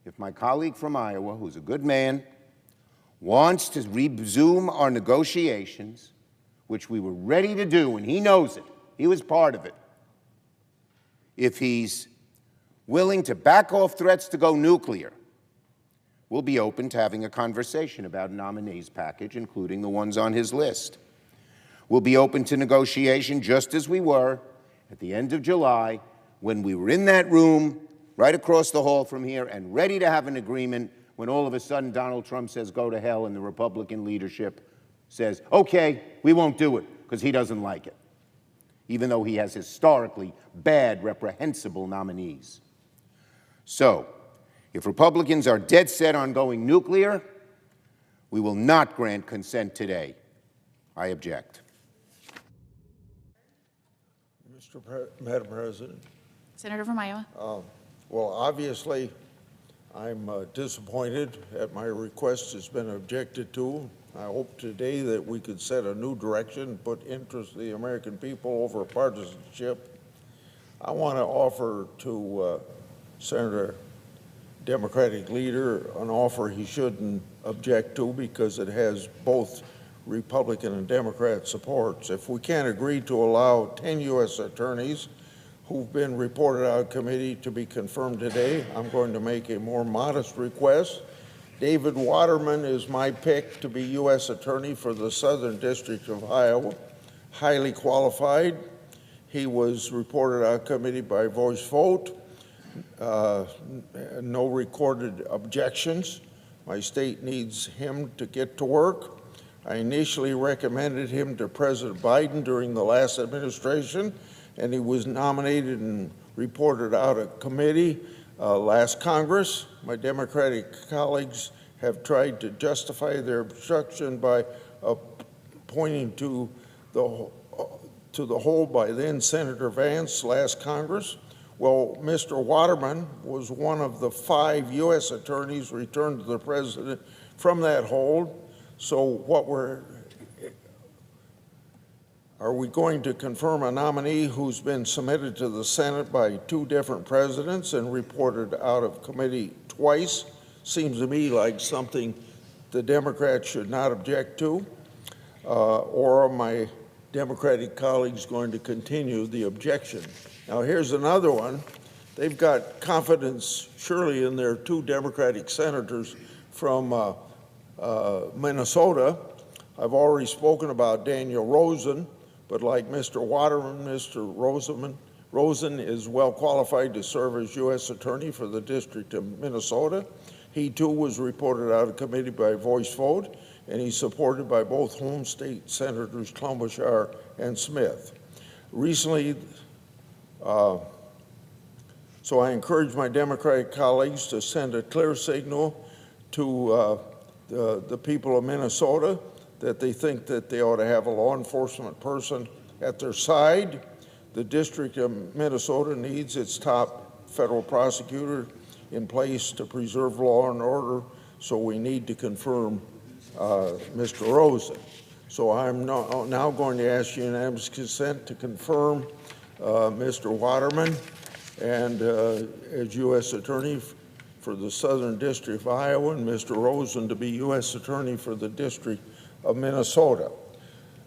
If my colleague from Iowa, who's a good man, wants to resume our negotiations, which we were ready to do, and he knows it, he was part of it, if he's willing to back off threats to go nuclear, we'll be open to having a conversation about a nominees package, including the ones on his list. We'll be open to negotiation just as we were at the end of July, when we were in that room right across the hall from here and ready to have an agreement, when all of a sudden Donald Trump says go to hell and the Republican leadership says, okay, we won't do it because he doesn't like it, even though he has historically bad, reprehensible nominees. So, if Republicans are dead set on going nuclear, we will not grant consent today. I object. Mr. Madam President. Senator from Iowa. Well, obviously, I'm disappointed that my request has been objected to. I hope today that we could set a new direction, put interest of the American people over partisanship. I want to offer to Senator Democratic leader an offer he shouldn't object to because it has both Republican and Democrat supports. If we can't agree to allow 10 U.S. attorneys who've been reported out of committee to be confirmed today, I'm going to make a more modest request. David Waterman is my pick to be U.S. Attorney for the Southern District of Iowa, highly qualified. He was reported out of committee by voice vote. No recorded objections. My state needs him to get to work. I initially recommended him to President Biden during the last administration, and he was nominated and reported out of committee last Congress. My Democratic colleagues have tried to justify their obstruction by pointing to the hold by then Senator Vance last Congress. Well, Mr. Waterman was one of the 5 U.S. attorneys returned to the president from that hold. So are we going to confirm a nominee who's been submitted to the Senate by 2 different presidents and reported out of committee twice? Seems to me like something the Democrats should not object to. Or are my Democratic colleagues going to continue the objection? Now, here's another one. They've got confidence, surely, in their 2 Democratic senators from Minnesota. I've already spoken about Daniel Rosen, but like Mr. Waterman, Mr. Rosen is well qualified to serve as U.S. Attorney for the District of Minnesota. He, too, was reported out of committee by voice vote, and he's supported by both home state Senators Klobuchar and Smith. Recently, so I encourage my Democratic colleagues to send a clear signal to the people of Minnesota that they think that they ought to have a law enforcement person at their side. The District of Minnesota needs its top federal prosecutor in place to preserve law and order, so we need to confirm Mr. Rosen. So I'm now going to ask unanimous consent to confirm Mr. Waterman and as U.S. Attorney for the Southern District of Iowa, and Mr. Rosen to be U.S. Attorney for the District of Minnesota.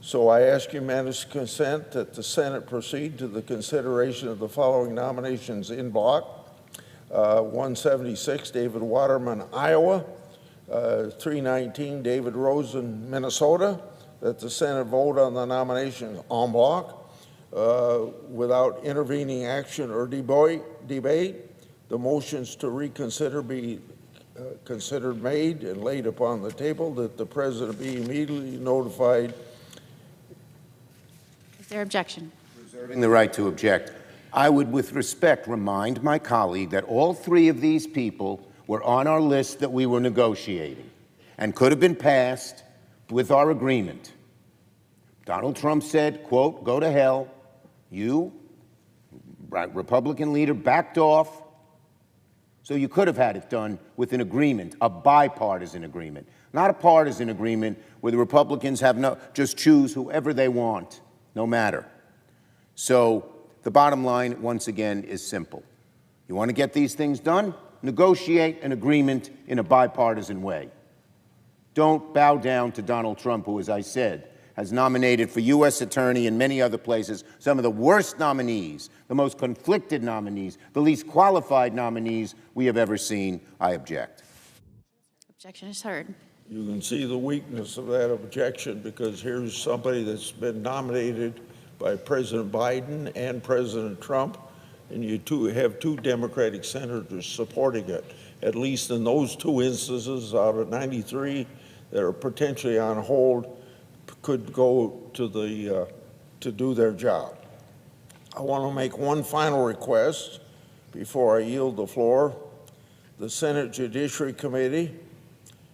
So I ask unanimous consent that the Senate proceed to the consideration of the following nominations in block. 176, David Waterman, Iowa. 319, David Rosen, Minnesota. That the Senate vote on the nominations en bloc without intervening action or debate. The motions to reconsider be considered made and laid upon the table, that the President be immediately notified. Is there objection? Reserving the right to object. I would, with respect, remind my colleague that all 3 of these people were on our list that we were negotiating and could have been passed with our agreement. Donald Trump said, quote, "Go to hell." You, Republican leader, backed off. So you could have had it done with an agreement, a bipartisan agreement, not a partisan agreement where the Republicans have just choose whoever they want, no matter. So the bottom line, once again, is simple. You want to get these things done? Negotiate an agreement in a bipartisan way. Don't bow down to Donald Trump, who, as I said, has nominated for U.S. Attorney and many other places some of the worst nominees, the most conflicted nominees, the least qualified nominees we have ever seen. I object. Objection is heard. You can see the weakness of that objection, because here's somebody that's been nominated by President Biden and President Trump, and you have 2 Democratic senators supporting it, at least in those 2 instances out of 93 that are potentially on hold, could go to do their job. I want to make one final request before I yield the floor. The Senate Judiciary Committee,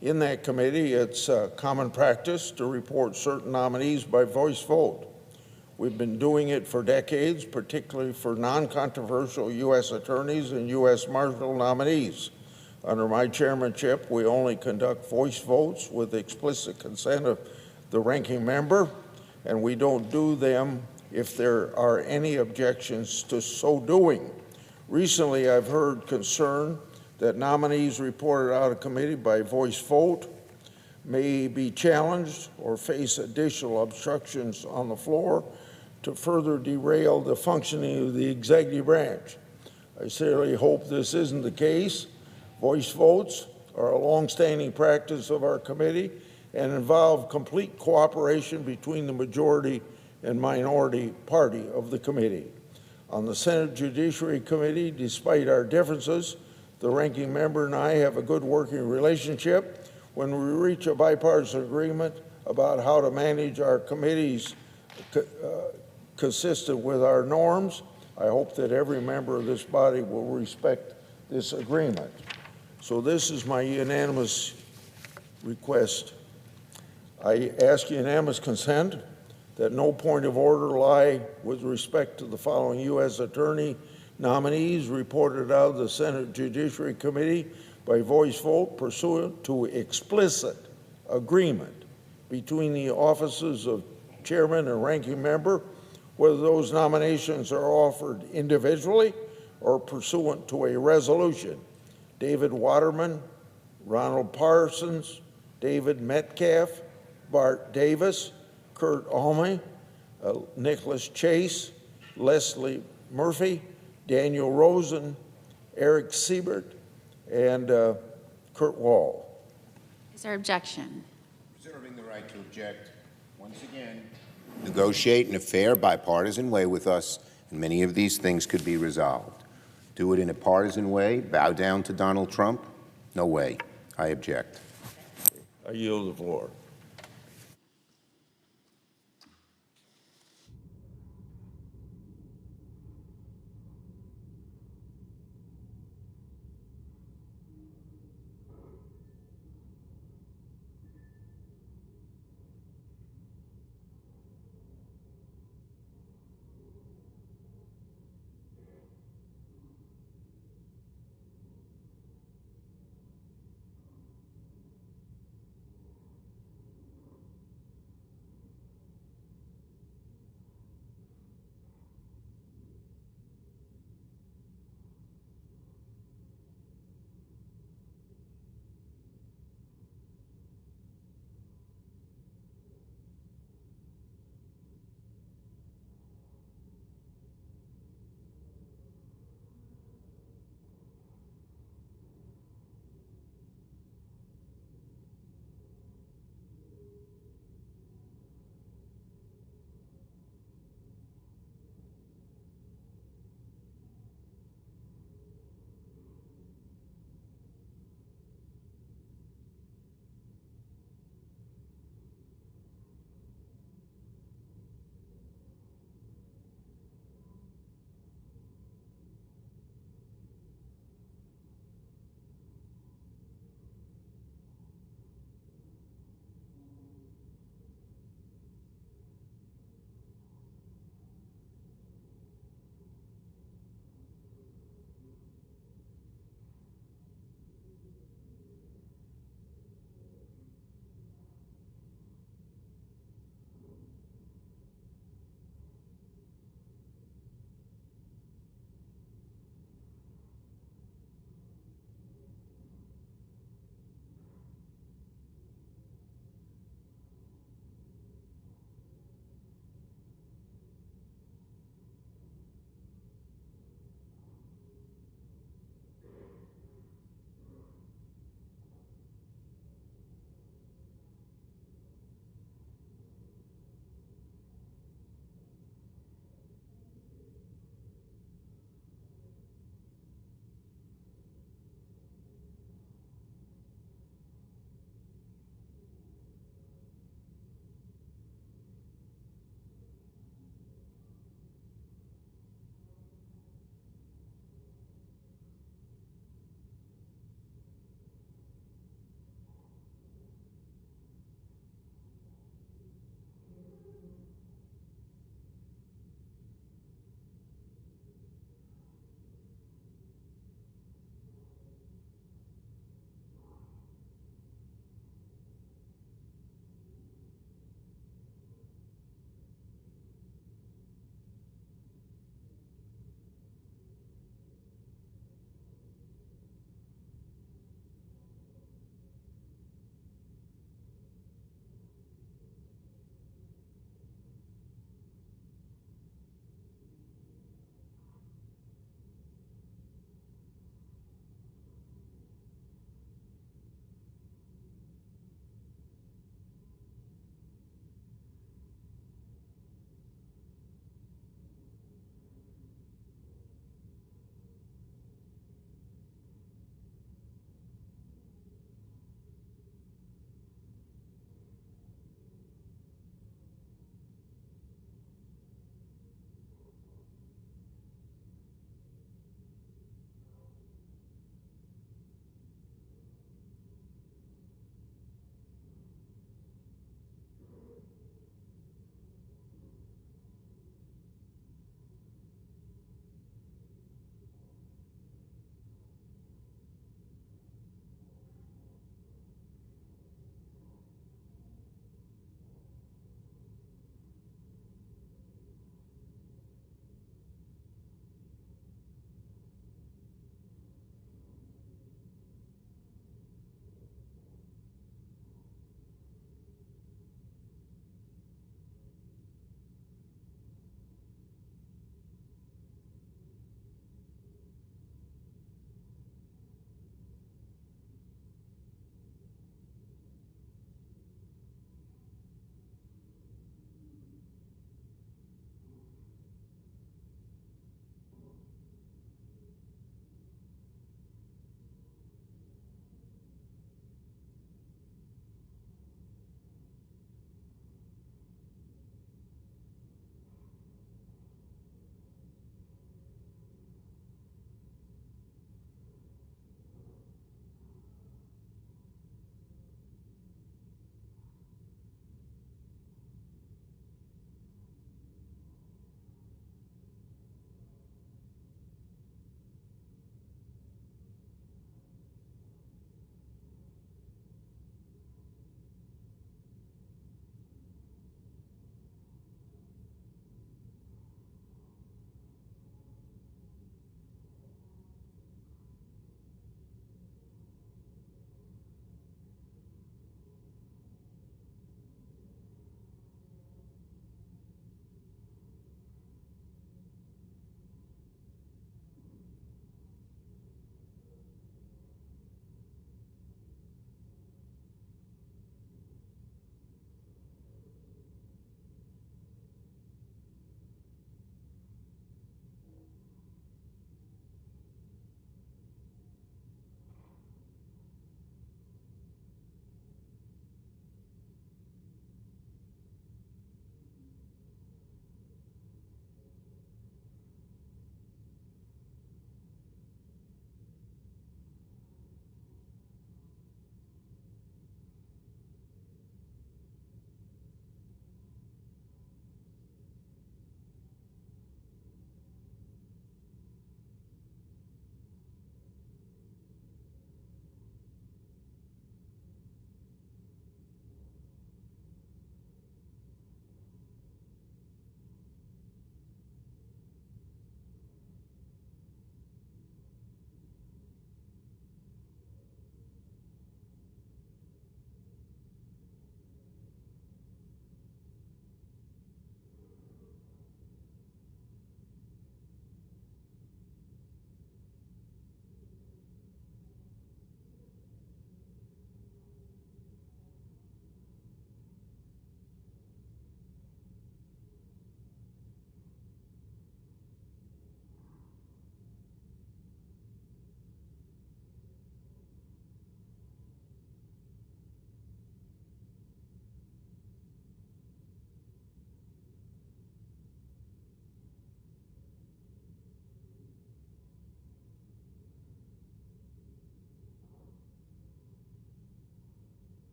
in that committee, it's common practice to report certain nominees by voice vote. We've been doing it for decades, particularly for non-controversial U.S. attorneys and U.S. Marshal nominees. Under my chairmanship, we only conduct voice votes with explicit consent of the ranking member, and we don't do them if there are any objections to so doing. Recently, I've heard concern that nominees reported out of committee by voice vote may be challenged or face additional obstructions on the floor to further derail the functioning of the executive branch. I sincerely hope this isn't the case. Voice votes are a long-standing practice of our committee and involve complete cooperation between the majority and minority party of the committee. On the Senate Judiciary Committee, despite our differences, the ranking member and I have a good working relationship. When we reach a bipartisan agreement about how to manage our committees consistent with our norms, I hope that every member of this body will respect this agreement. So this is my unanimous request. I ask unanimous consent that no point of order lie with respect to the following U.S. Attorney nominees reported out of the Senate Judiciary Committee by voice vote pursuant to explicit agreement between the offices of chairman and ranking member, whether those nominations are offered individually or pursuant to a resolution. David Waterman, Ronald Parsons, David Metcalf, Bart Davis, Kurt Alme, Nicholas Chase, Leslie Murphy, Daniel Rosen, Eric Siebert, and Kurt Wall. Is there objection? Reserving the right to object. Once again, negotiate in a fair, bipartisan way with us, and many of these things could be resolved. Do it in a partisan way, bow down to Donald Trump? No way. I object. I yield the floor.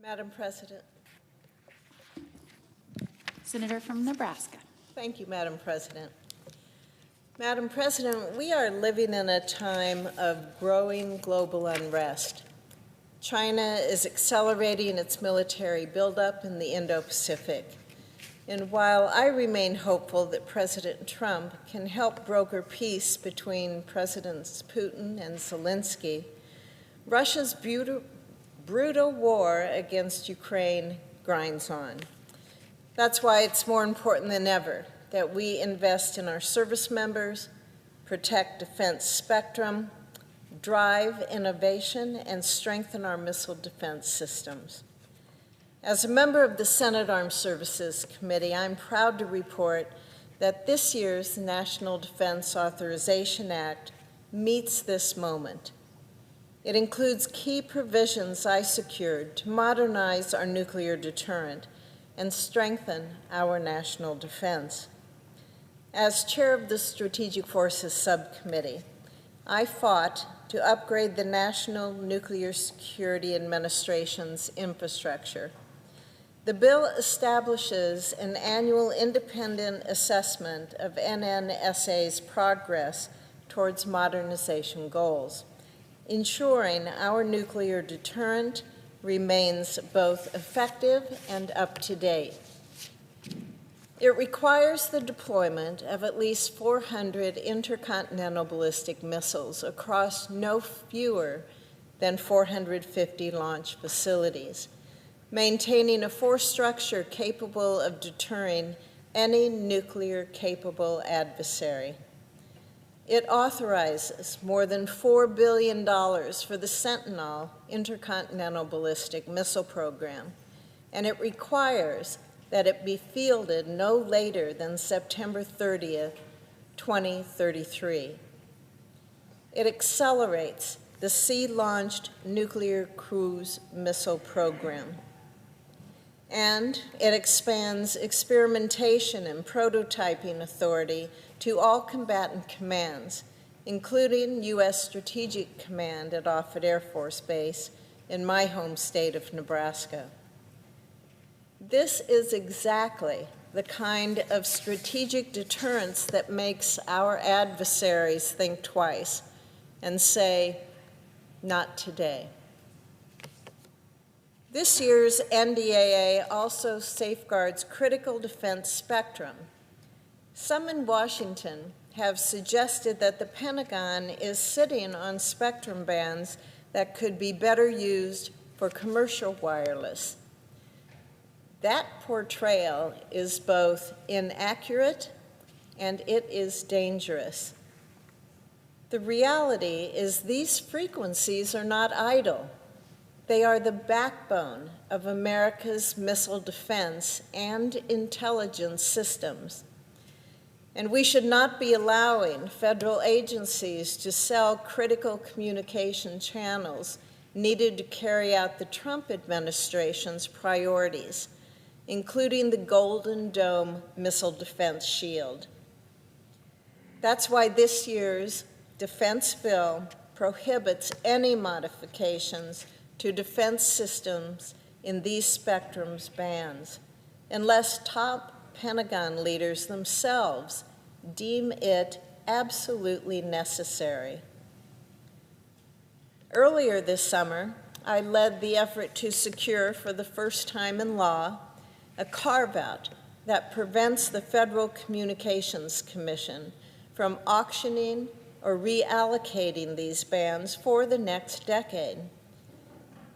Madam President. Senator from Nebraska. Thank you, Madam President. Madam President, we are living in a time of growing global unrest. China is accelerating its military buildup in the Indo-Pacific. And while I remain hopeful that President Trump can help broker peace between Presidents Putin and Zelensky, Russia's brutal war against Ukraine grinds on. That's why it's more important than ever that we invest in our service members, protect defense spectrum, drive innovation, and strengthen our missile defense systems. As a member of the Senate Armed Services Committee, I'm proud to report that this year's National Defense Authorization Act meets this moment. It includes key provisions I secured to modernize our nuclear deterrent and strengthen our national defense. As chair of the Strategic Forces Subcommittee, I fought to upgrade the National Nuclear Security Administration's infrastructure. The bill establishes an annual independent assessment of NNSA's progress towards modernization goals, ensuring our nuclear deterrent remains both effective and up to date. It requires the deployment of at least 400 intercontinental ballistic missiles across no fewer than 450 launch facilities, maintaining a force structure capable of deterring any nuclear-capable adversary. It authorizes more than $4 billion for the Sentinel intercontinental ballistic missile program, and it requires that it be fielded no later than September 30th, 2033. It accelerates the Sea-Launched Nuclear Cruise Missile Program. And it expands experimentation and prototyping authority to all combatant commands, including U.S. Strategic Command at Offutt Air Force Base in my home state of Nebraska. This is exactly the kind of strategic deterrence that makes our adversaries think twice and say, not today. This year's NDAA also safeguards critical defense spectrum. Some in Washington have suggested that the Pentagon is sitting on spectrum bands that could be better used for commercial wireless. That portrayal is both inaccurate and it is dangerous. The reality is these frequencies are not idle. They are the backbone of America's missile defense and intelligence systems. And we should not be allowing federal agencies to sell critical communication channels needed to carry out the Trump administration's priorities, including the Golden Dome Missile Defense Shield. That's why this year's defense bill prohibits any modifications to defense systems in these spectrum's bands, unless top Pentagon leaders themselves deem it absolutely necessary. Earlier this summer, I led the effort to secure, for the first time in law, a carve-out that prevents the Federal Communications Commission from auctioning or reallocating these bands for the next decade.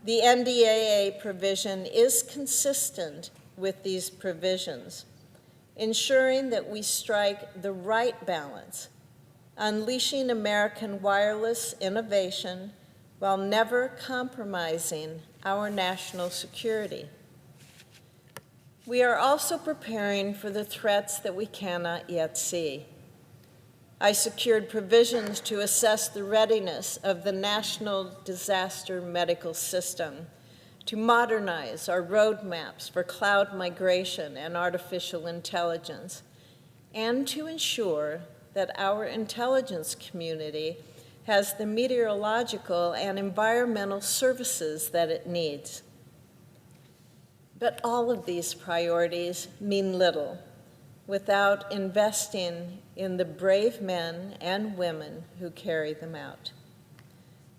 The NDAA provision is consistent with these provisions, ensuring that we strike the right balance, unleashing American wireless innovation while never compromising our national security. We are also preparing for the threats that we cannot yet see. I secured provisions to assess the readiness of the National Disaster Medical System, to modernize our roadmaps for cloud migration and artificial intelligence, and to ensure that our intelligence community has the meteorological and environmental services that it needs. But all of these priorities mean little without investing in the brave men and women who carry them out.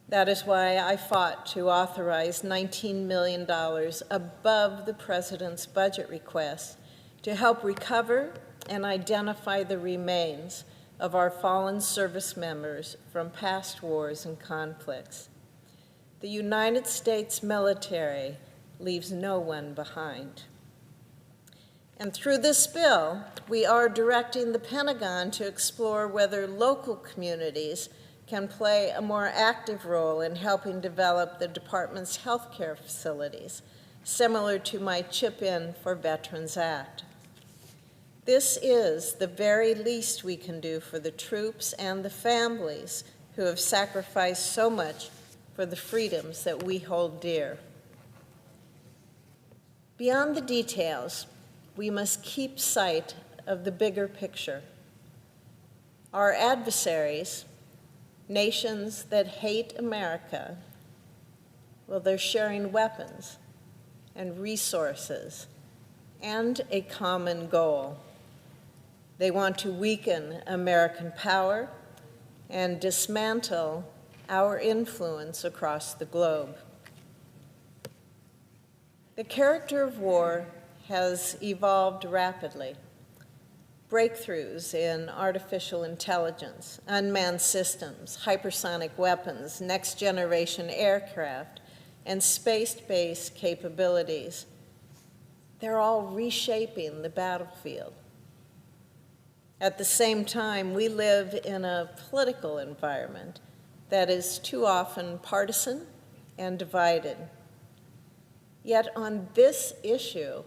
That is why I fought to authorize $19 million above the President's budget request to help recover and identify the remains of our fallen service members from past wars and conflicts. The United States military leaves no one behind. And through this bill, we are directing the Pentagon to explore whether local communities can play a more active role in helping develop the department's healthcare facilities, similar to my Chip In for Veterans Act. This is the very least we can do for the troops and the families who have sacrificed so much for the freedoms that we hold dear. Beyond the details, we must keep sight of the bigger picture. Our adversaries, nations that hate America, well, they're sharing weapons and resources and a common goal. They want to weaken American power and dismantle our influence across the globe. The character of war has evolved rapidly. Breakthroughs in artificial intelligence, unmanned systems, hypersonic weapons, next-generation aircraft, and space-based capabilities, they're all reshaping the battlefield. At the same time, we live in a political environment that is too often partisan and divided. Yet on this issue,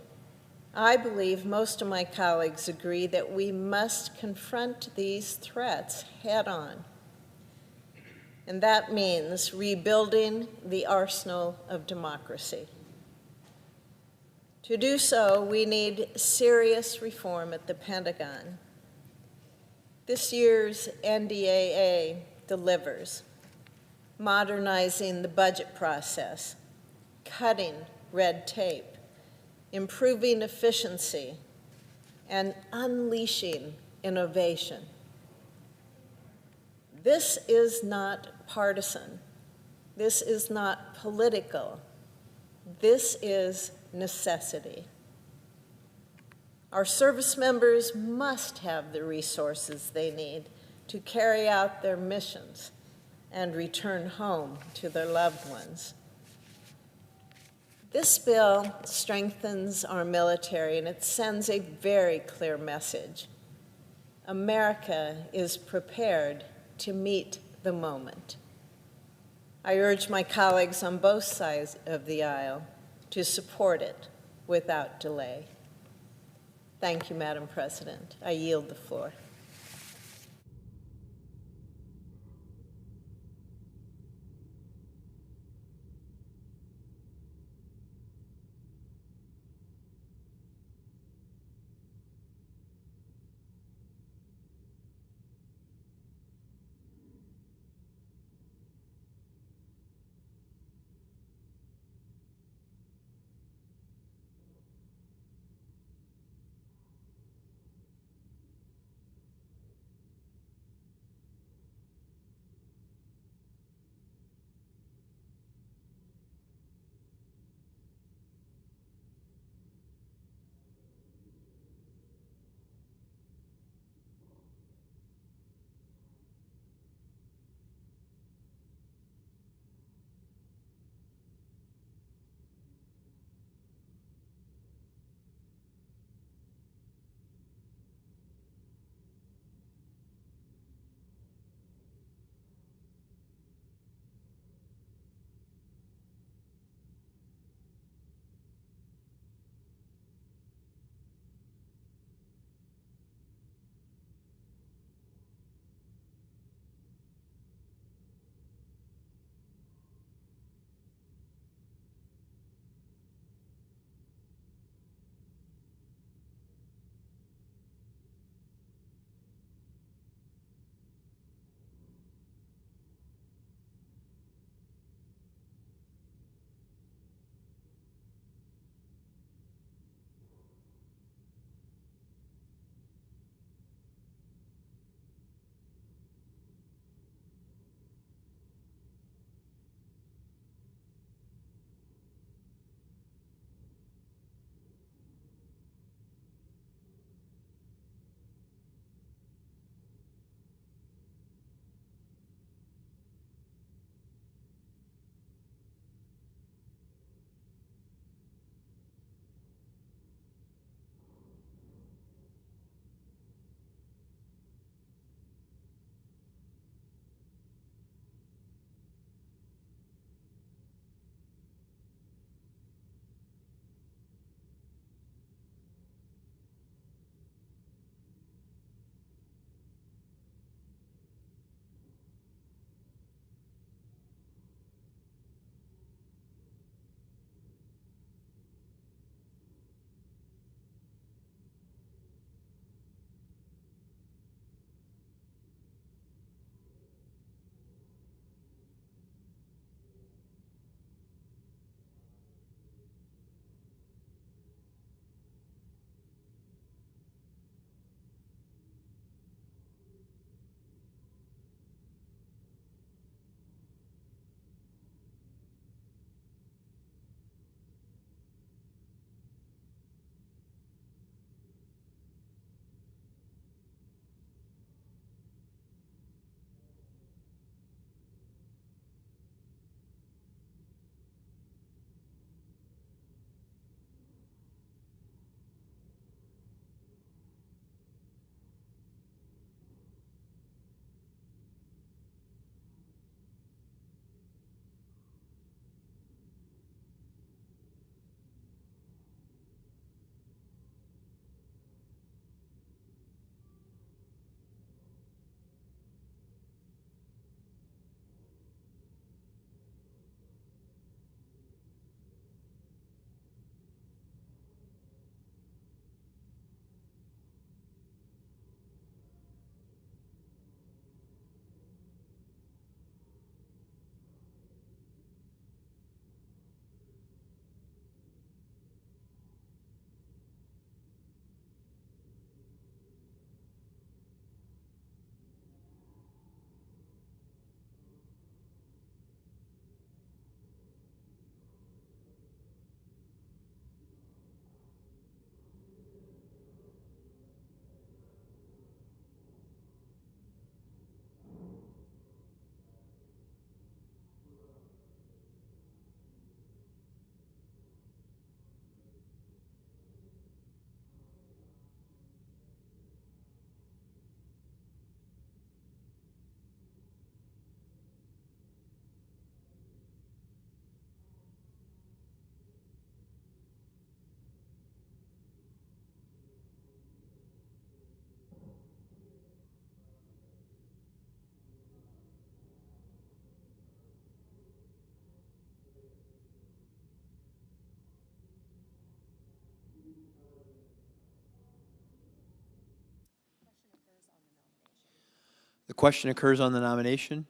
I believe most of my colleagues agree that we must confront these threats head-on. And that means rebuilding the arsenal of democracy. To do so, we need serious reform at the Pentagon. This year's NDAA delivers, modernizing the budget process, cutting red tape, improving efficiency, and unleashing innovation. This is not partisan. This is not political. This is necessity. Our service members must have the resources they need to carry out their missions and return home to their loved ones. This bill strengthens our military, and it sends a very clear message. America is prepared to meet the moment. I urge my colleagues on both sides of the aisle to support it without delay. Thank you, Madam President. I yield the floor. question occurs on the nomination.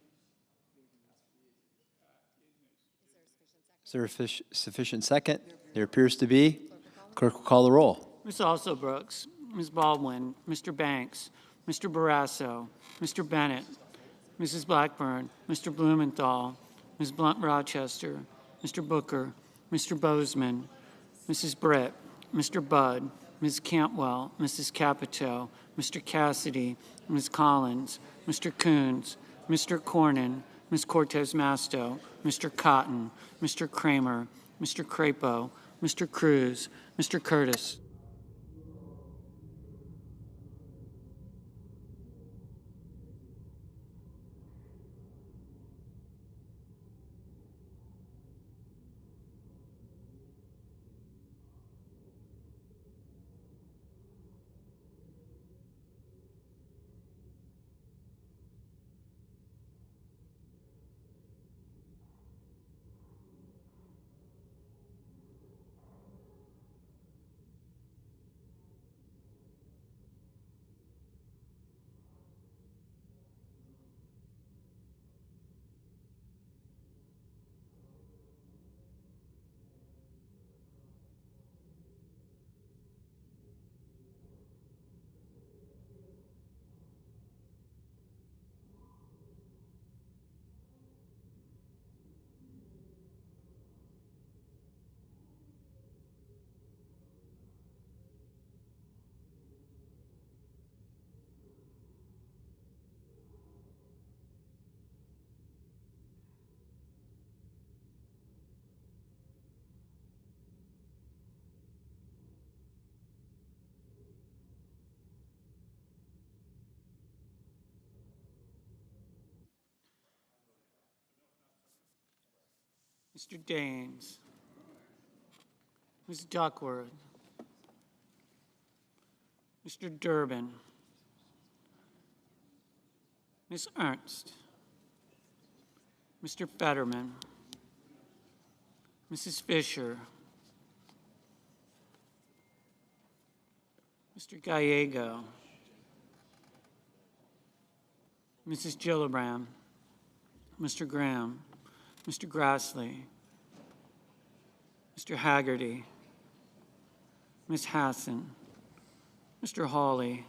Is there a sufficient second? There appears to be. Clerk will call the roll. Ms. Alsobrooks, Ms. Baldwin, Mr. Banks, Mr. Barrasso, Mr. Bennett, Mrs. Blackburn, Mr. Blumenthal, Ms. Blunt-Rochester, Mr. Booker, Mr. Bozeman, Mrs. Britt, Mr. Budd, Ms. Cantwell, Mrs. Capito, Mr. Cassidy, Ms. Collins, Mr. Coons, Mr. Cornyn, Ms. Cortez Masto, Mr. Cotton, Mr. Kramer, Mr. Crapo, Mr. Cruz, Mr. Curtis. Mr. Daines, Ms. Duckworth, Mr. Durbin, Ms. Ernst, Mr. Fetterman, Mrs. Fisher, Mr. Gallego, Mrs. Gillibrand, Mr. Graham, Mr. Grassley, Mr. Haggerty, Ms. Hassan, Mr. Hawley,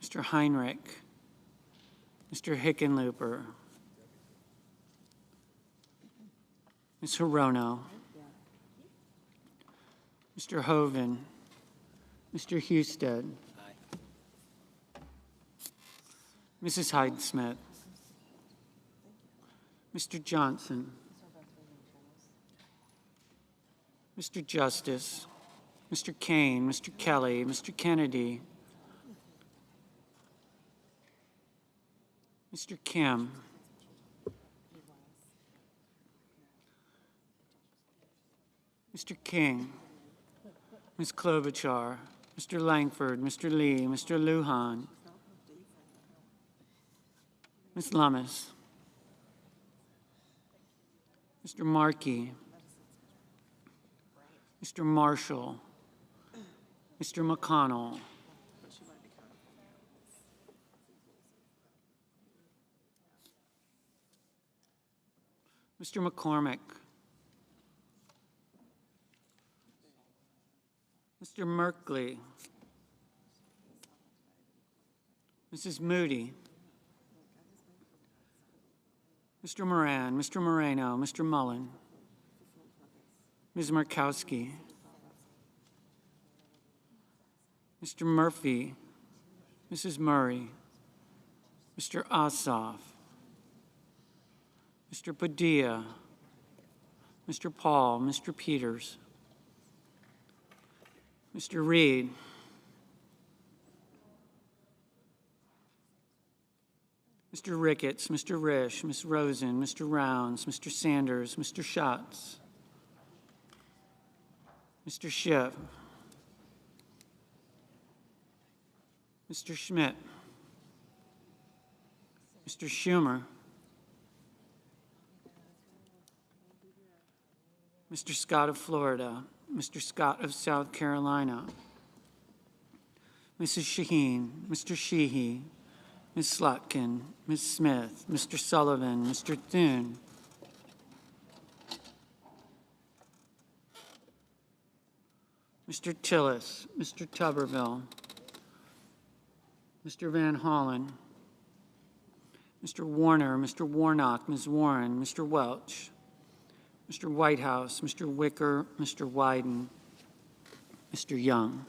Mr. Heinrich, Mr. Hickenlooper, Ms. Hirono, Mr. Hoven, Mr. Husted, Mrs. Hyde-Smith, Mr. Johnson, Mr. Justice, Mr. Kane, Mr. Kelly, Mr. Kennedy, Mr. Kim, Mr. King, Ms. Klobuchar, Mr. Langford, Mr. Lee, Mr. Lujan, Ms. Lummis, Mr. Markey, Mr. Marshall, Mr. McConnell, Mr. McCormick, Mr. Merkley, Mrs. Moody, Mr. Moran, Mr. Moreno, Mr. Mullen, Ms. Murkowski, Mr. Murphy, Mrs. Murray, Mr. Ossoff, Mr. Padilla, Mr. Paul, Mr. Peters, Mr. Reed, Mr. Ricketts, Mr. Risch, Ms. Rosen, Mr. Rounds, Mr. Sanders, Mr. Schatz, Mr. Schiff, Mr. Schmidt, Mr. Schumer, Mr. Scott of Florida, Mr. Scott of South Carolina, Mrs. Shaheen, Mr. Sheehy, Ms. Slotkin, Ms. Smith, Mr. Sullivan, Mr. Thune, Mr. Tillis, Mr. Tuberville, Mr. Van Hollen, Mr. Warner, Mr. Warnock, Ms. Warren, Mr. Welch, Mr. Whitehouse, Mr. Wicker, Mr. Wyden, Mr. Young.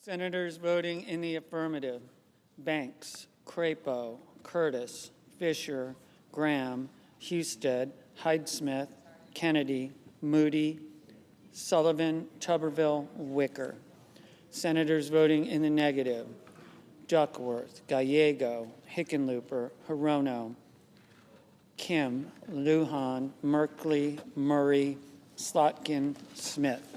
Senators voting in the affirmative: Banks, Crapo, Curtis, Fisher, Graham, Husted, Hyde-Smith, Kennedy, Moody, Sullivan, Tuberville, Wicker. Senators voting in the negative: Duckworth, Gallego, Hickenlooper, Hirono, Kim, Lujan, Merkley, Murray, Slotkin, Smith.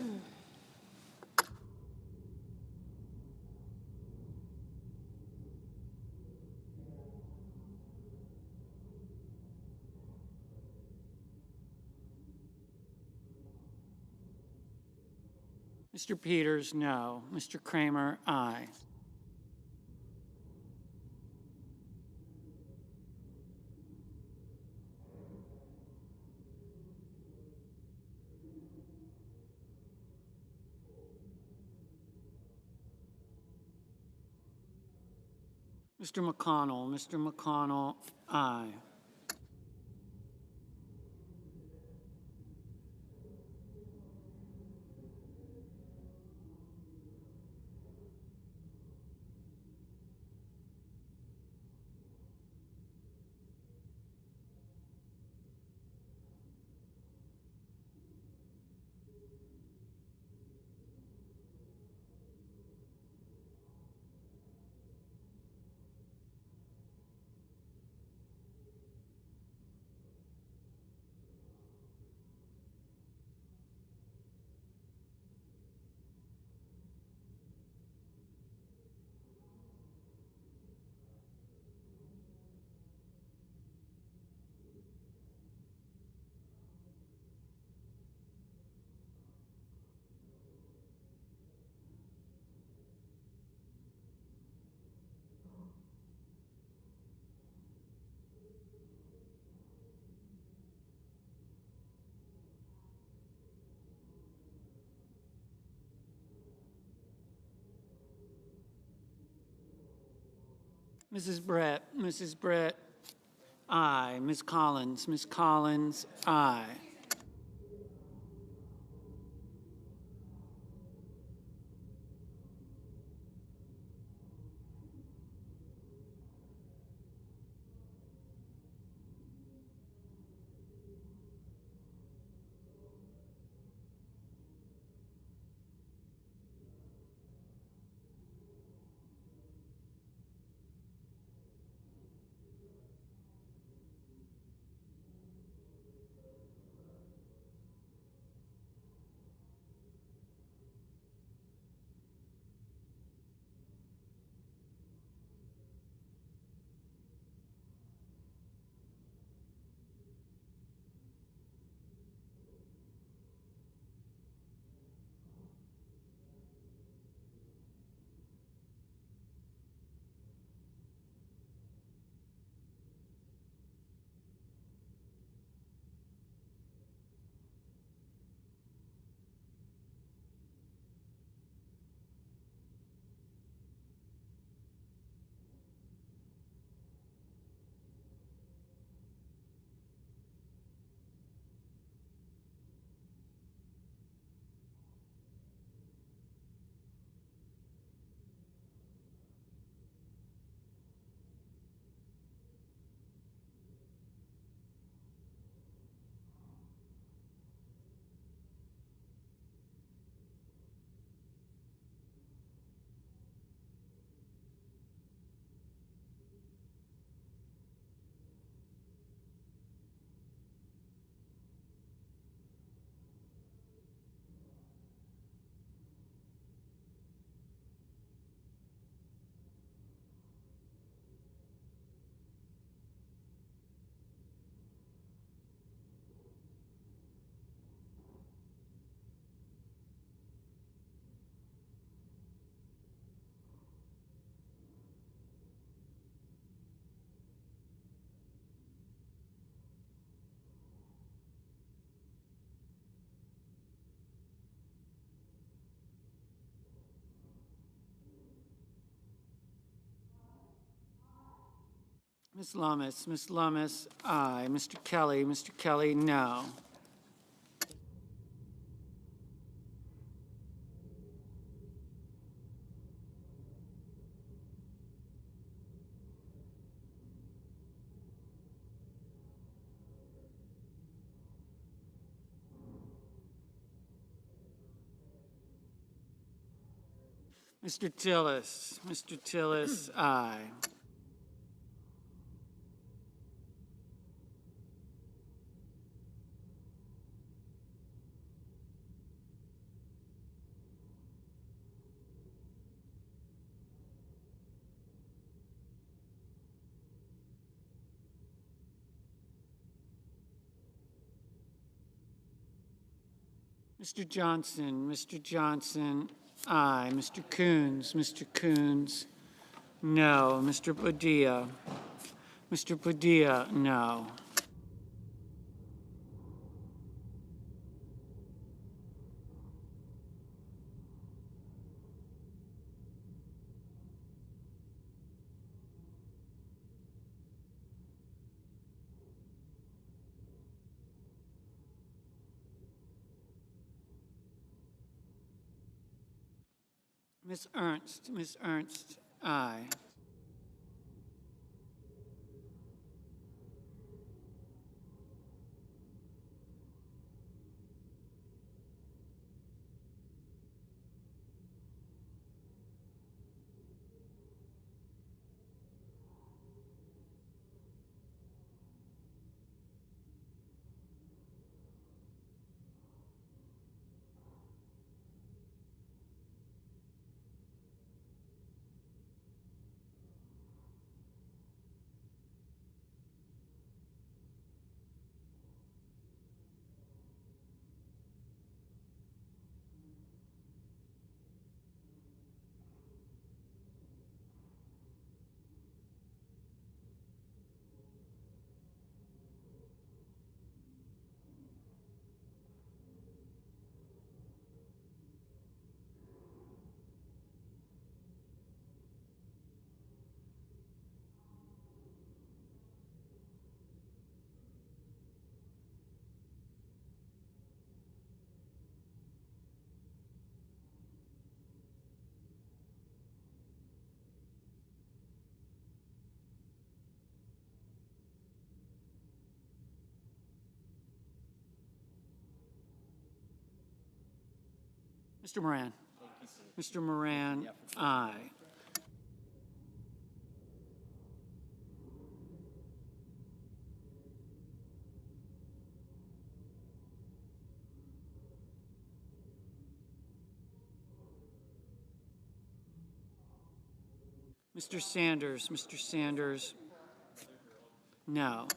Mr. Peters, no. Mr. Kramer, aye. Mr. McConnell, aye. Mrs. Brett, aye. Ms. Collins, aye. Ms. Lummis, aye. Mr. Kelly, no. Mr. Tillis. Mr. Tillis, aye. Mr. Johnson, aye. Mr. Coons, no. Mr. Padilla, no. Ms. Ernst, aye. Mr. Moran. Mr. Moran, aye. Mr. Sanders, no.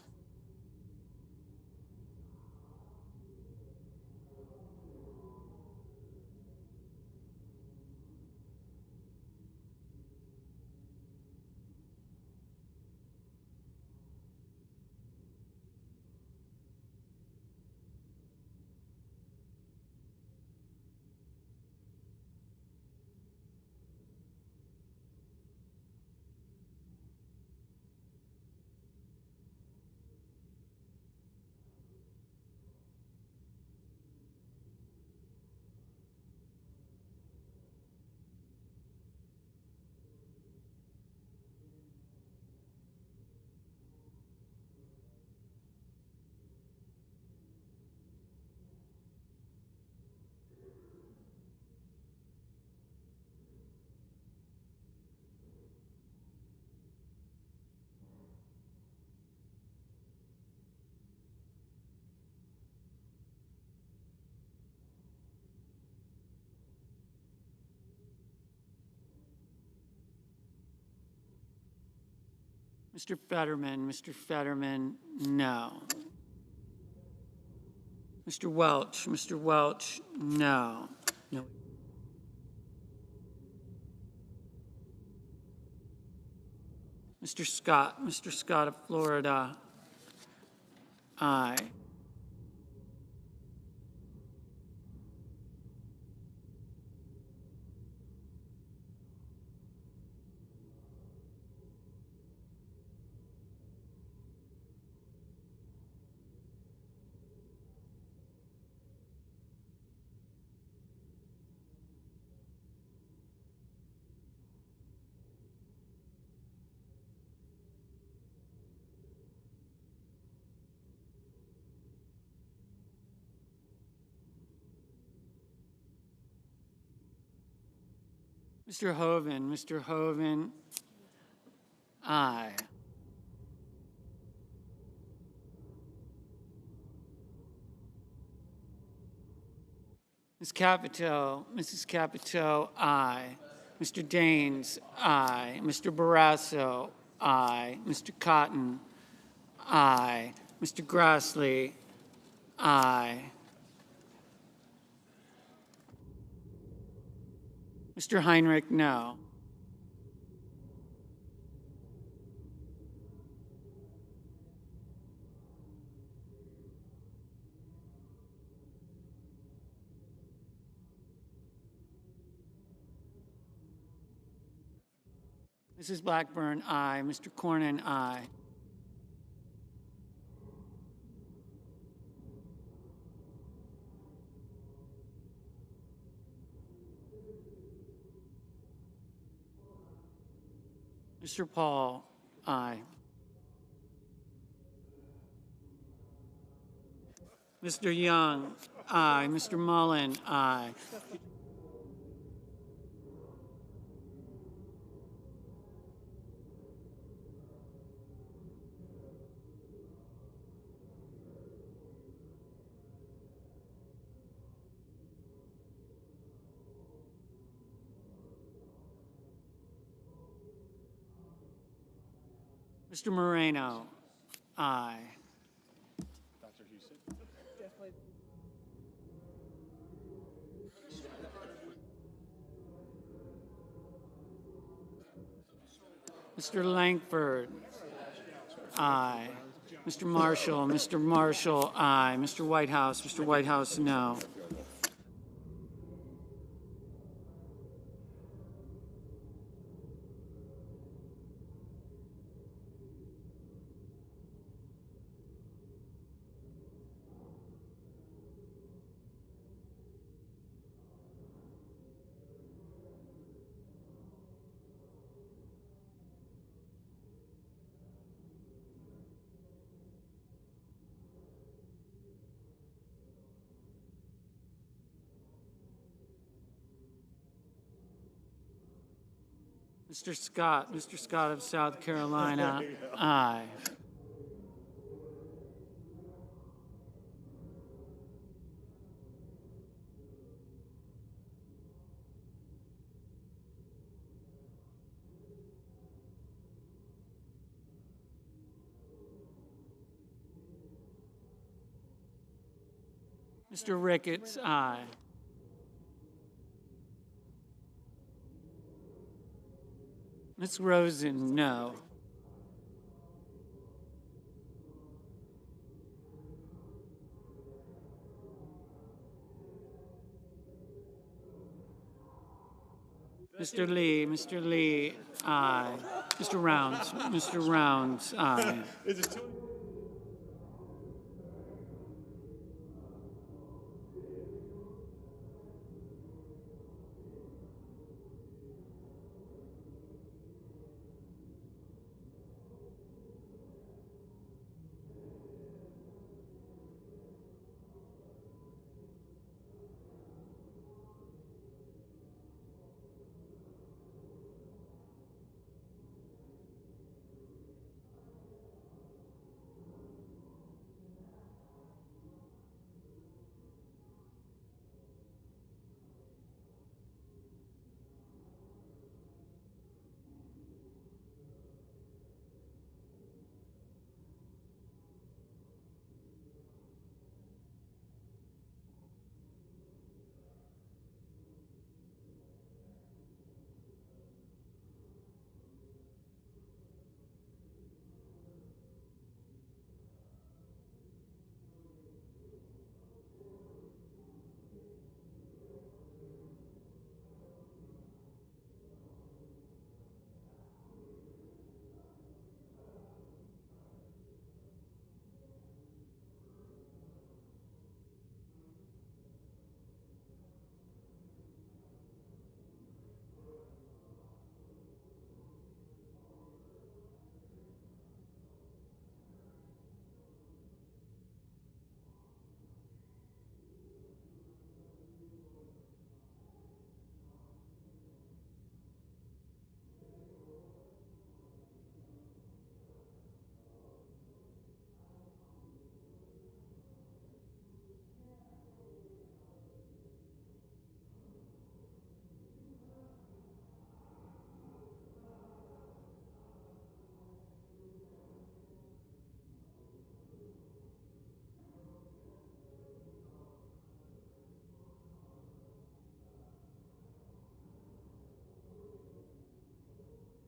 Mr. Fetterman, no. Mr. Welch, no. No. Mr. Scott of Florida, aye. Mr. Hoven, aye. Mrs. Capito, aye. Mr. Daines, aye. Mr. Barrasso, aye. Mr. Cotton, aye. Mr. Grassley, aye. Mr. Heinrich, no. Mrs. Blackburn, aye. Mr. Cornyn, aye. Mr. Paul, aye. Mr. Young, aye. Mr. Mullen, aye. Mr. Moreno, aye. Mr. Langford, aye. Mr. Marshall, aye. Mr. Whitehouse, no. Mr. Scott of South Carolina, aye. Mr. Ricketts, aye. Ms. Rosen, no. Mr. Lee, aye. Mr. Rounds, aye.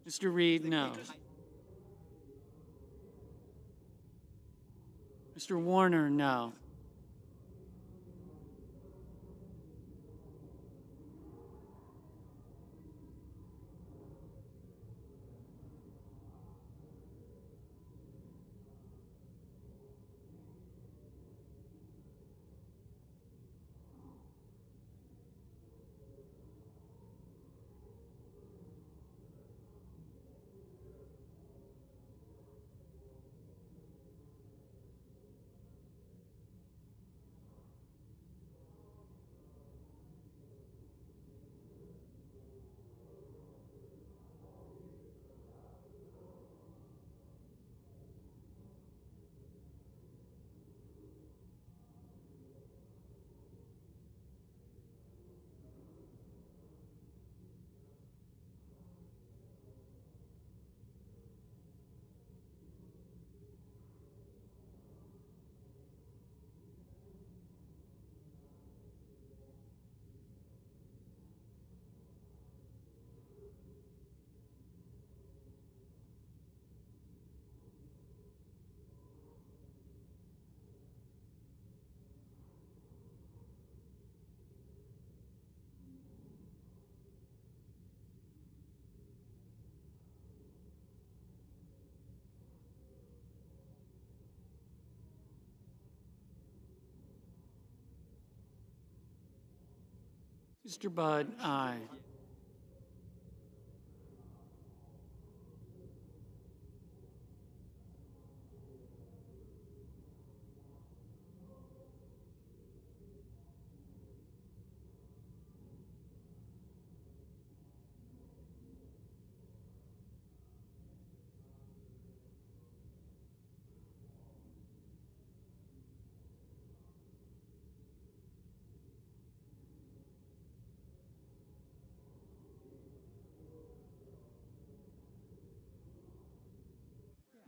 Mr. Reed, no. Mr. Warner, no. Mr. Budd, aye.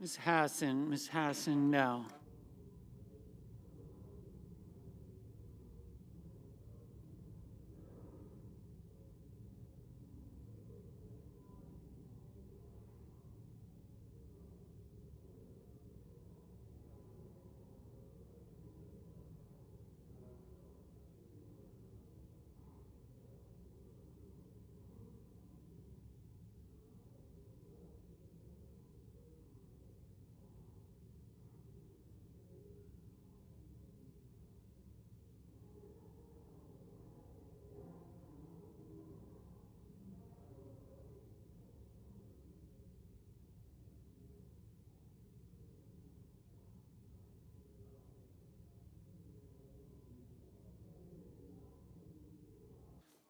Ms. Hassan, no.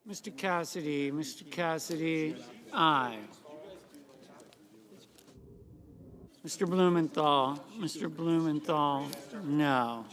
Mr. Cassidy, aye. Mr. Blumenthal, no.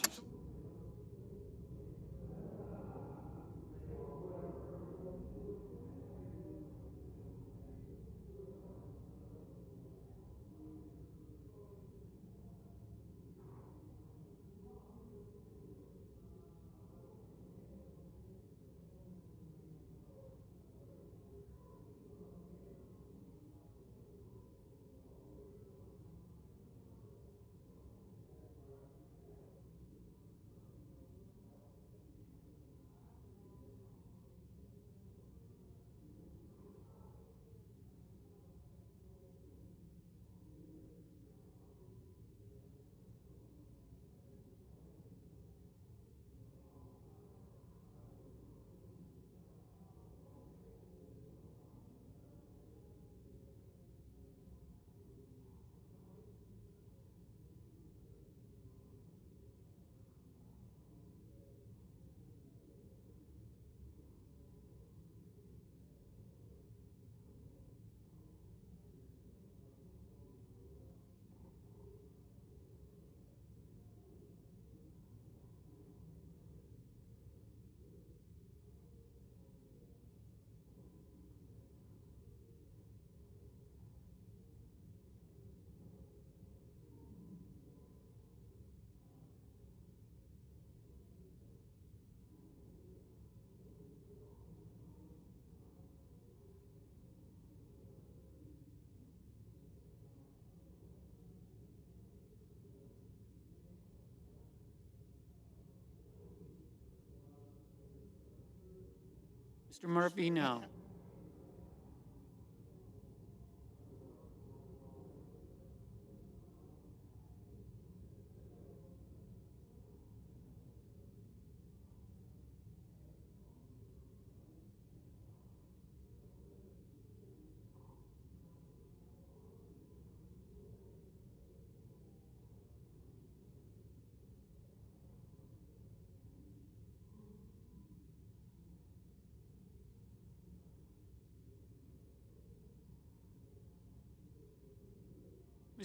Mr. Murphy, no.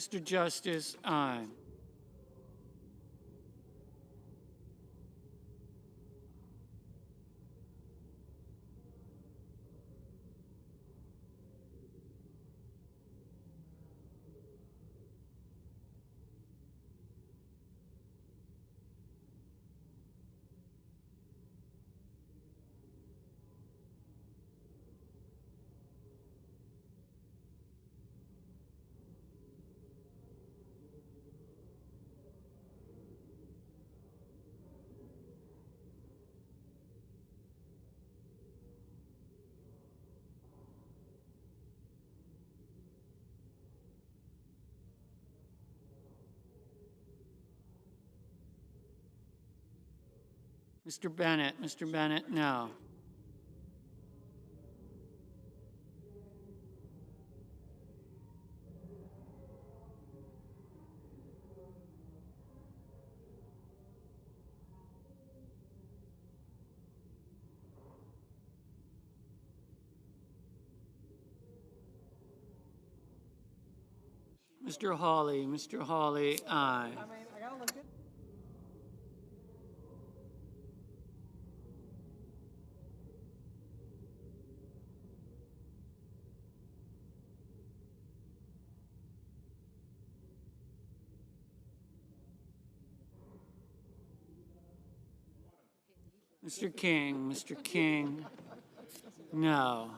Mr. Justice, aye. Mr. Bennett, no. Mr. Hawley, aye. Mr. King, no.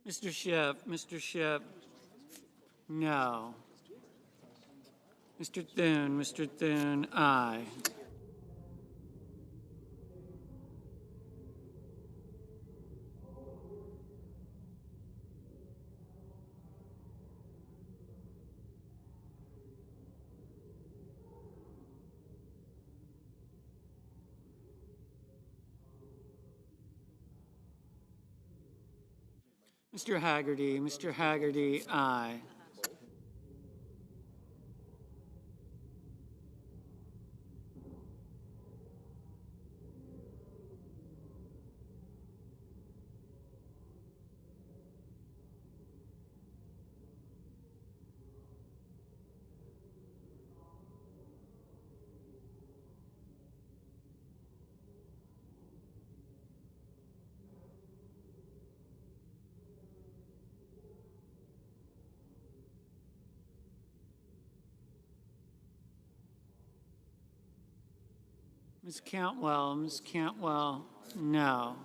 Mr. Schiff, no. Mr. Thune, aye. Mr. Haggerty, aye. Ms. Cantwell, no.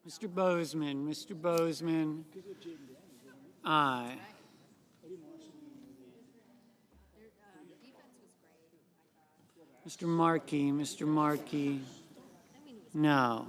Mr. Bozeman, Mr. Bozeman, aye. Mr. Markey, no.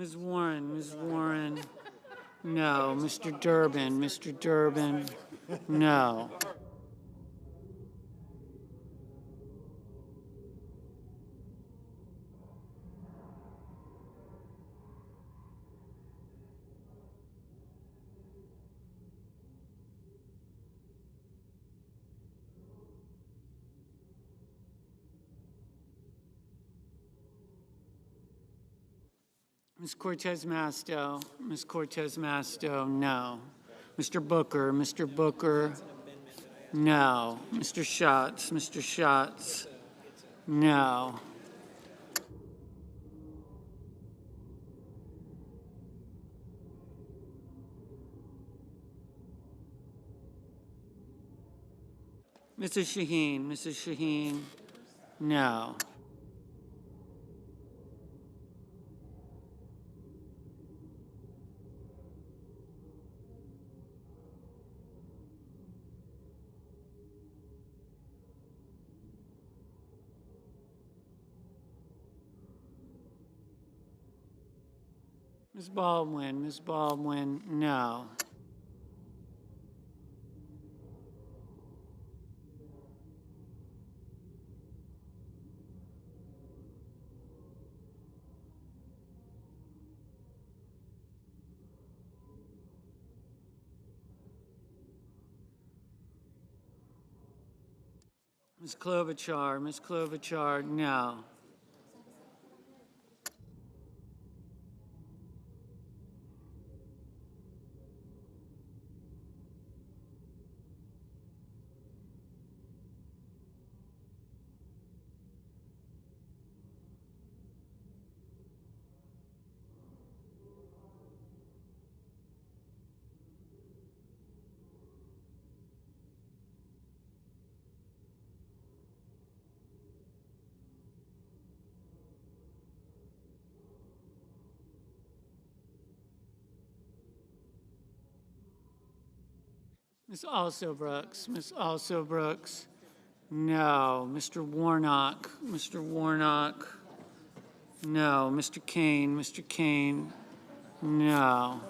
Ms. Warren, no. Mr. Durbin, no. Ms. Cortez Masto, no. Mr. Booker, no. Mr. Schatz, no. Mrs. Shaheen, no. Ms. Baldwin, no. Ms. Klobuchar, no. Ms. Alsobrooks, no. Mr. Warnock, no. Mr. Kane, no.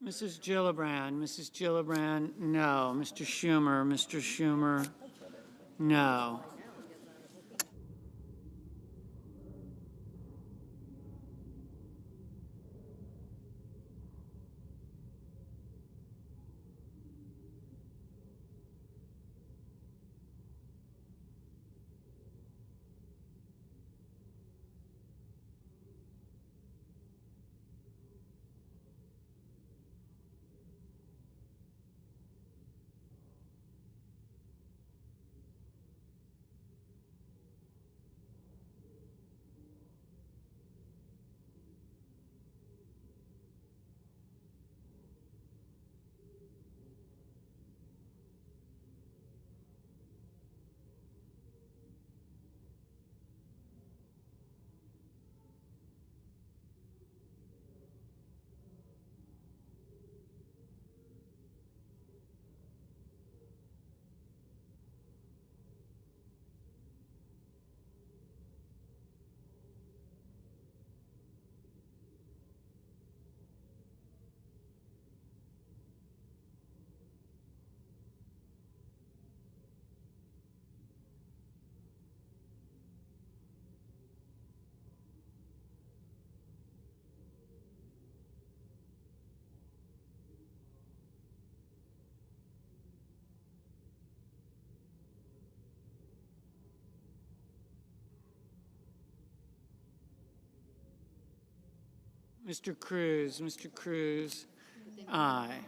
Mrs. Gillibrand, no. Mr. Schumer, no. Mr. Cruz, aye.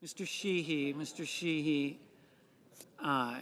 Mr. Sheehy, aye.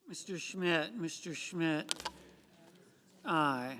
Mr. Schmidt, aye.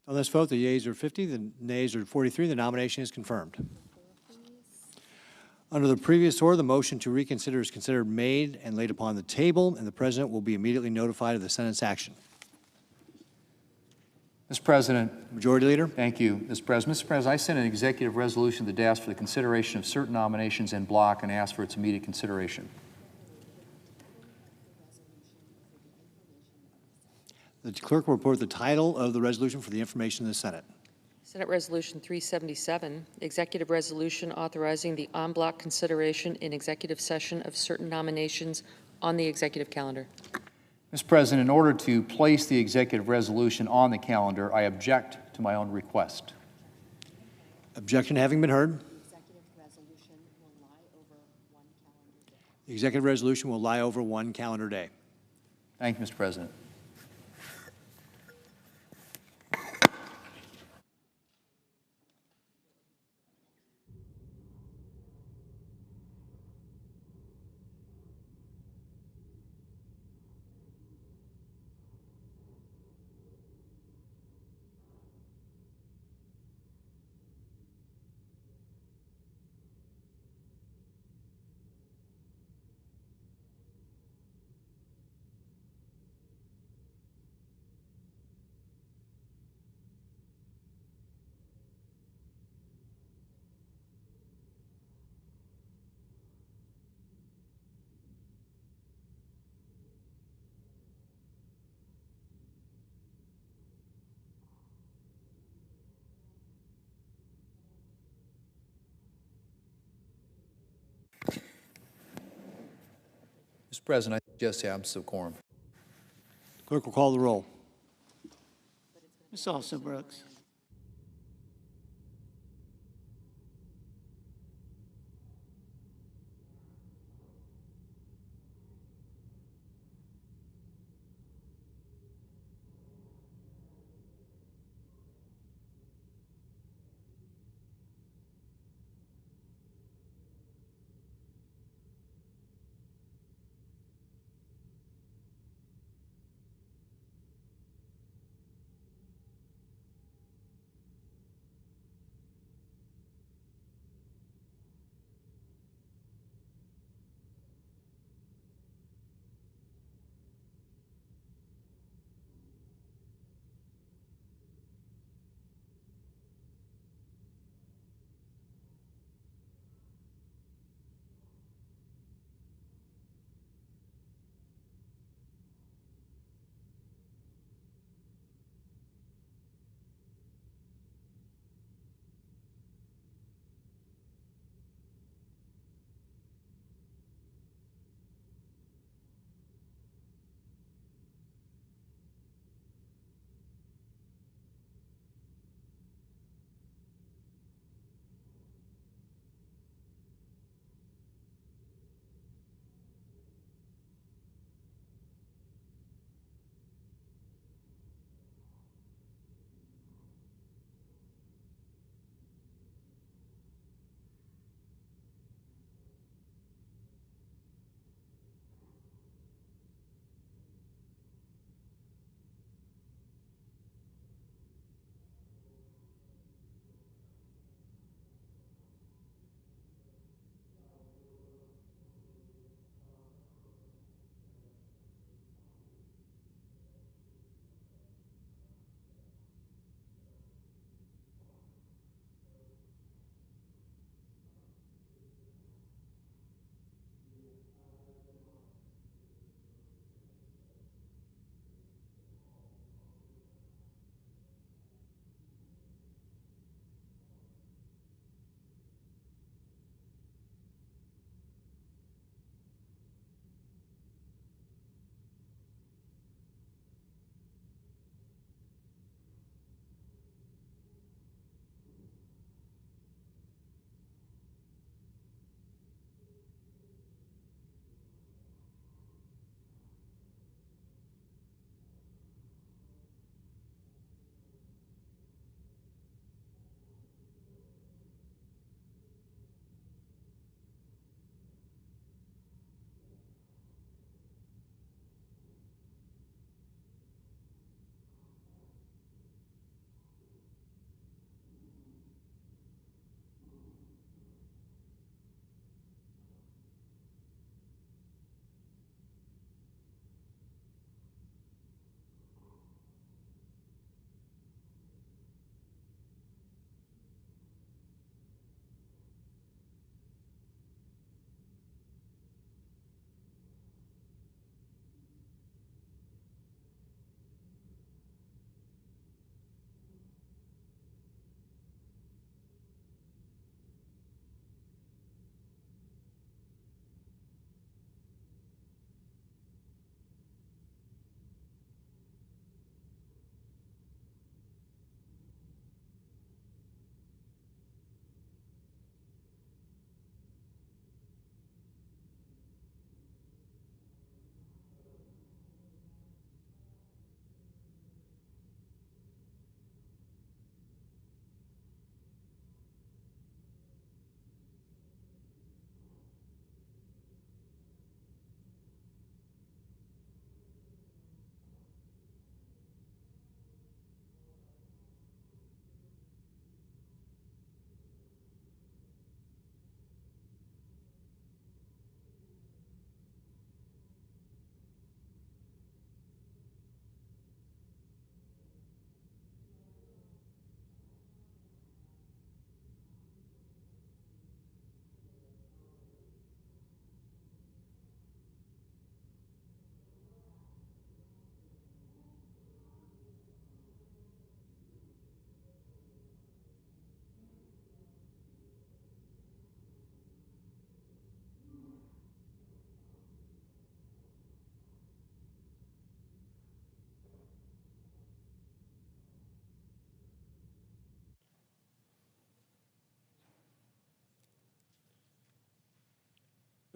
On this vote, the yeas are 50, the nays are 43. The nomination is confirmed. Under the previous order, the motion to reconsider is considered made and laid upon the table, and the President will be immediately notified of the Senate's action. Mr. President. Majority Leader. Thank you, Mr. President. Mr. President, I sent an executive resolution to the desk for the consideration of certain nominations en bloc and ask for its immediate consideration. The clerk will report the title of the resolution for the information of the Senate. Senate Resolution 377, Executive Resolution authorizing the en bloc consideration in executive session of certain nominations on the executive calendar. Mr. President, in order to place the executive resolution on the calendar, I object to my own request. Objection having been heard. The executive resolution will lie over one calendar day. Thank you, Mr. President. Mr. President, I suggest the absence of quorum. Clerk will call the roll. Ms. Alston-Brooks.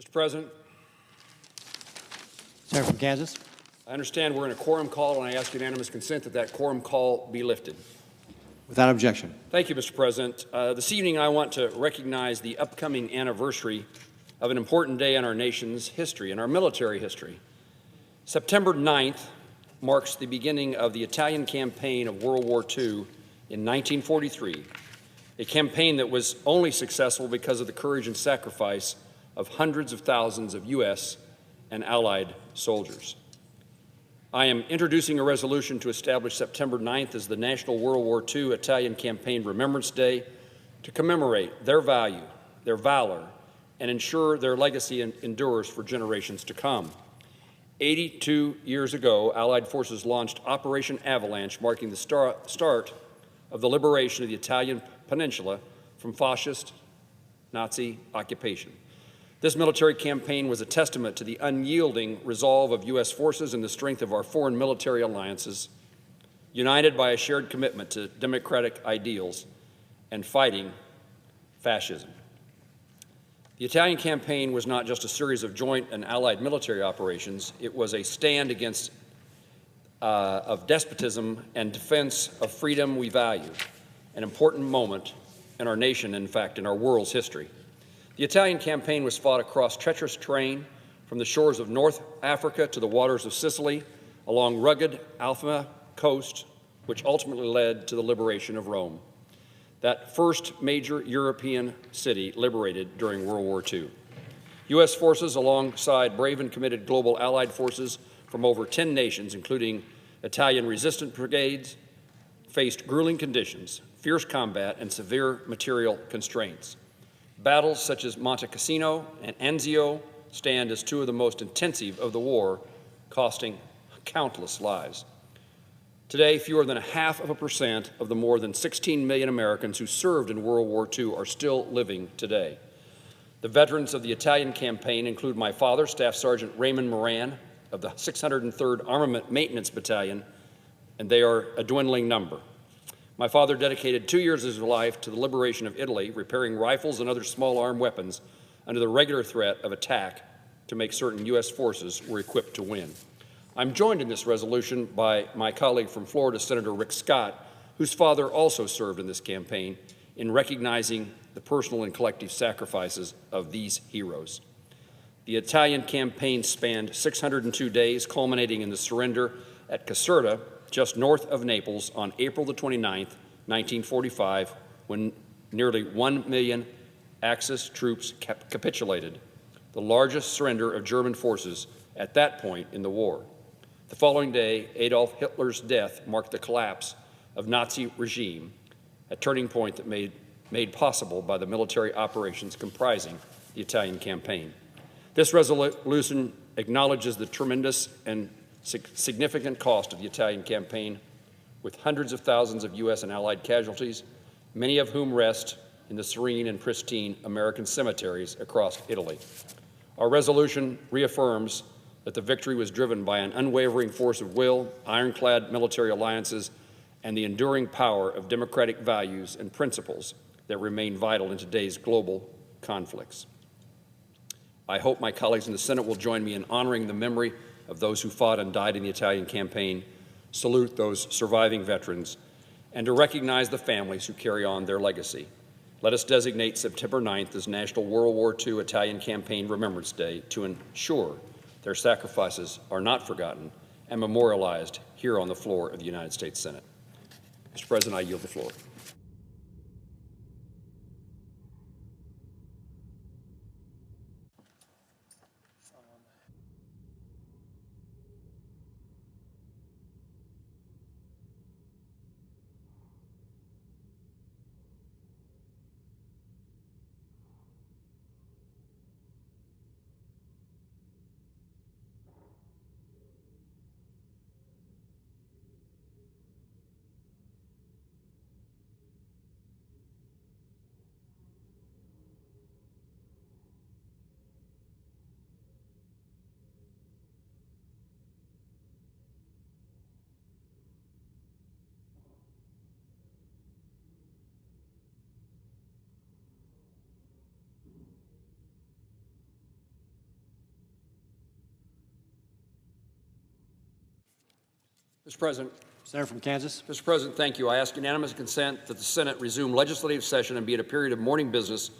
Mr. President, Senator from Kansas. I understand we're in a quorum call, and I ask unanimous consent that that quorum call be lifted. Without objection. Thank you, Mr. President. This evening, I want to recognize the upcoming anniversary of an important day in our nation's history, in our military history. September 9th marks the beginning of the Italian campaign of World War II in 1943, a campaign that was only successful because of the courage and sacrifice of hundreds of thousands of U.S. and Allied soldiers. I am introducing a resolution to establish September 9th as the National World War II Italian Campaign Remembrance Day to commemorate their value, their valor, and ensure their legacy endures for generations to come. 82 years ago, Allied forces launched Operation Avalanche, marking the start of the liberation of the Italian peninsula from fascist Nazi occupation. This military campaign was a testament to the unyielding resolve of U.S. forces and the strength of our foreign military alliances, united by a shared commitment to democratic ideals and fighting fascism. The Italian campaign was not just a series of joint and allied military operations. It was a stand against of despotism and defense of freedom we value, an important moment in our nation, in fact, in our world's history. The Italian campaign was fought across treacherous terrain from the shores of North Africa to the waters of Sicily, along rugged Alpha coast, which ultimately led to the liberation of Rome, that first major European city liberated during World War II. U.S. forces, alongside brave and committed global allied forces from over 10 nations, including Italian resistance brigades, faced grueling conditions, fierce combat, and severe material constraints. Battles such as Monte Cassino and Anzio stand as two of the most intensive of the war, costing countless lives. Today, fewer than 0.5% of the more than 16 million Americans who served in World War II are still living today. The veterans of the Italian campaign include my father, Staff Sergeant Raymond Moran of the 603rd Armament Maintenance Battalion, and they are a dwindling number. My father dedicated 2 years of his life to the liberation of Italy, repairing rifles and other small-arm weapons under the regular threat of attack to make certain U.S. forces were equipped to win. I'm joined in this resolution by my colleague from Florida, Senator Rick Scott, whose father also served in this campaign, in recognizing the personal and collective sacrifices of these heroes. The Italian campaign spanned 602 days, culminating in the surrender at Caserta, just north of Naples, on April the 29th, 1945, when nearly 1 million Axis troops capitulated, the largest surrender of German forces at that point in the war. The following day, Adolf Hitler's death marked the collapse of Nazi regime, a turning point that made possible by the military operations comprising the Italian campaign. This resolution acknowledges the tremendous and significant cost of the Italian campaign, with hundreds of thousands of U.S. and Allied casualties, many of whom rest in the serene and pristine American cemeteries across Italy. Our resolution reaffirms that the victory was driven by an unwavering force of will, ironclad military alliances, and the enduring power of democratic values and principles that remain vital in today's global conflicts. I hope my colleagues in the Senate will join me in honoring the memory of those who fought and died in the Italian campaign, salute those surviving veterans, and to recognize the families who carry on their legacy. Let us designate September 9th as National World War II Italian Campaign Remembrance Day to ensure their sacrifices are not forgotten and memorialized here on the floor of the United States Senate. Mr. President, I yield the floor. Mr. President. Senator from Kansas. Mr. President, thank you. I ask unanimous consent that the Senate resume legislative session and be in a period of morning business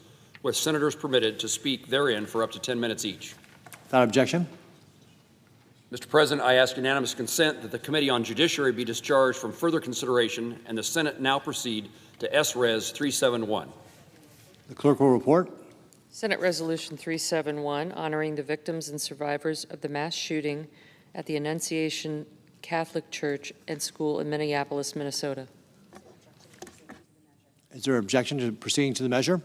with senators permitted to speak therein for up to 10 minutes each. Without objection. Mr. President, I ask unanimous consent that the Committee on Judiciary be discharged from further consideration and the Senate now proceed to S-Res 371. The clerk will report. Senate Resolution 371, honoring the victims and survivors of the mass shooting at the Annunciation Catholic Church and School in Minneapolis, Minnesota. Is there objection to proceeding to the measure?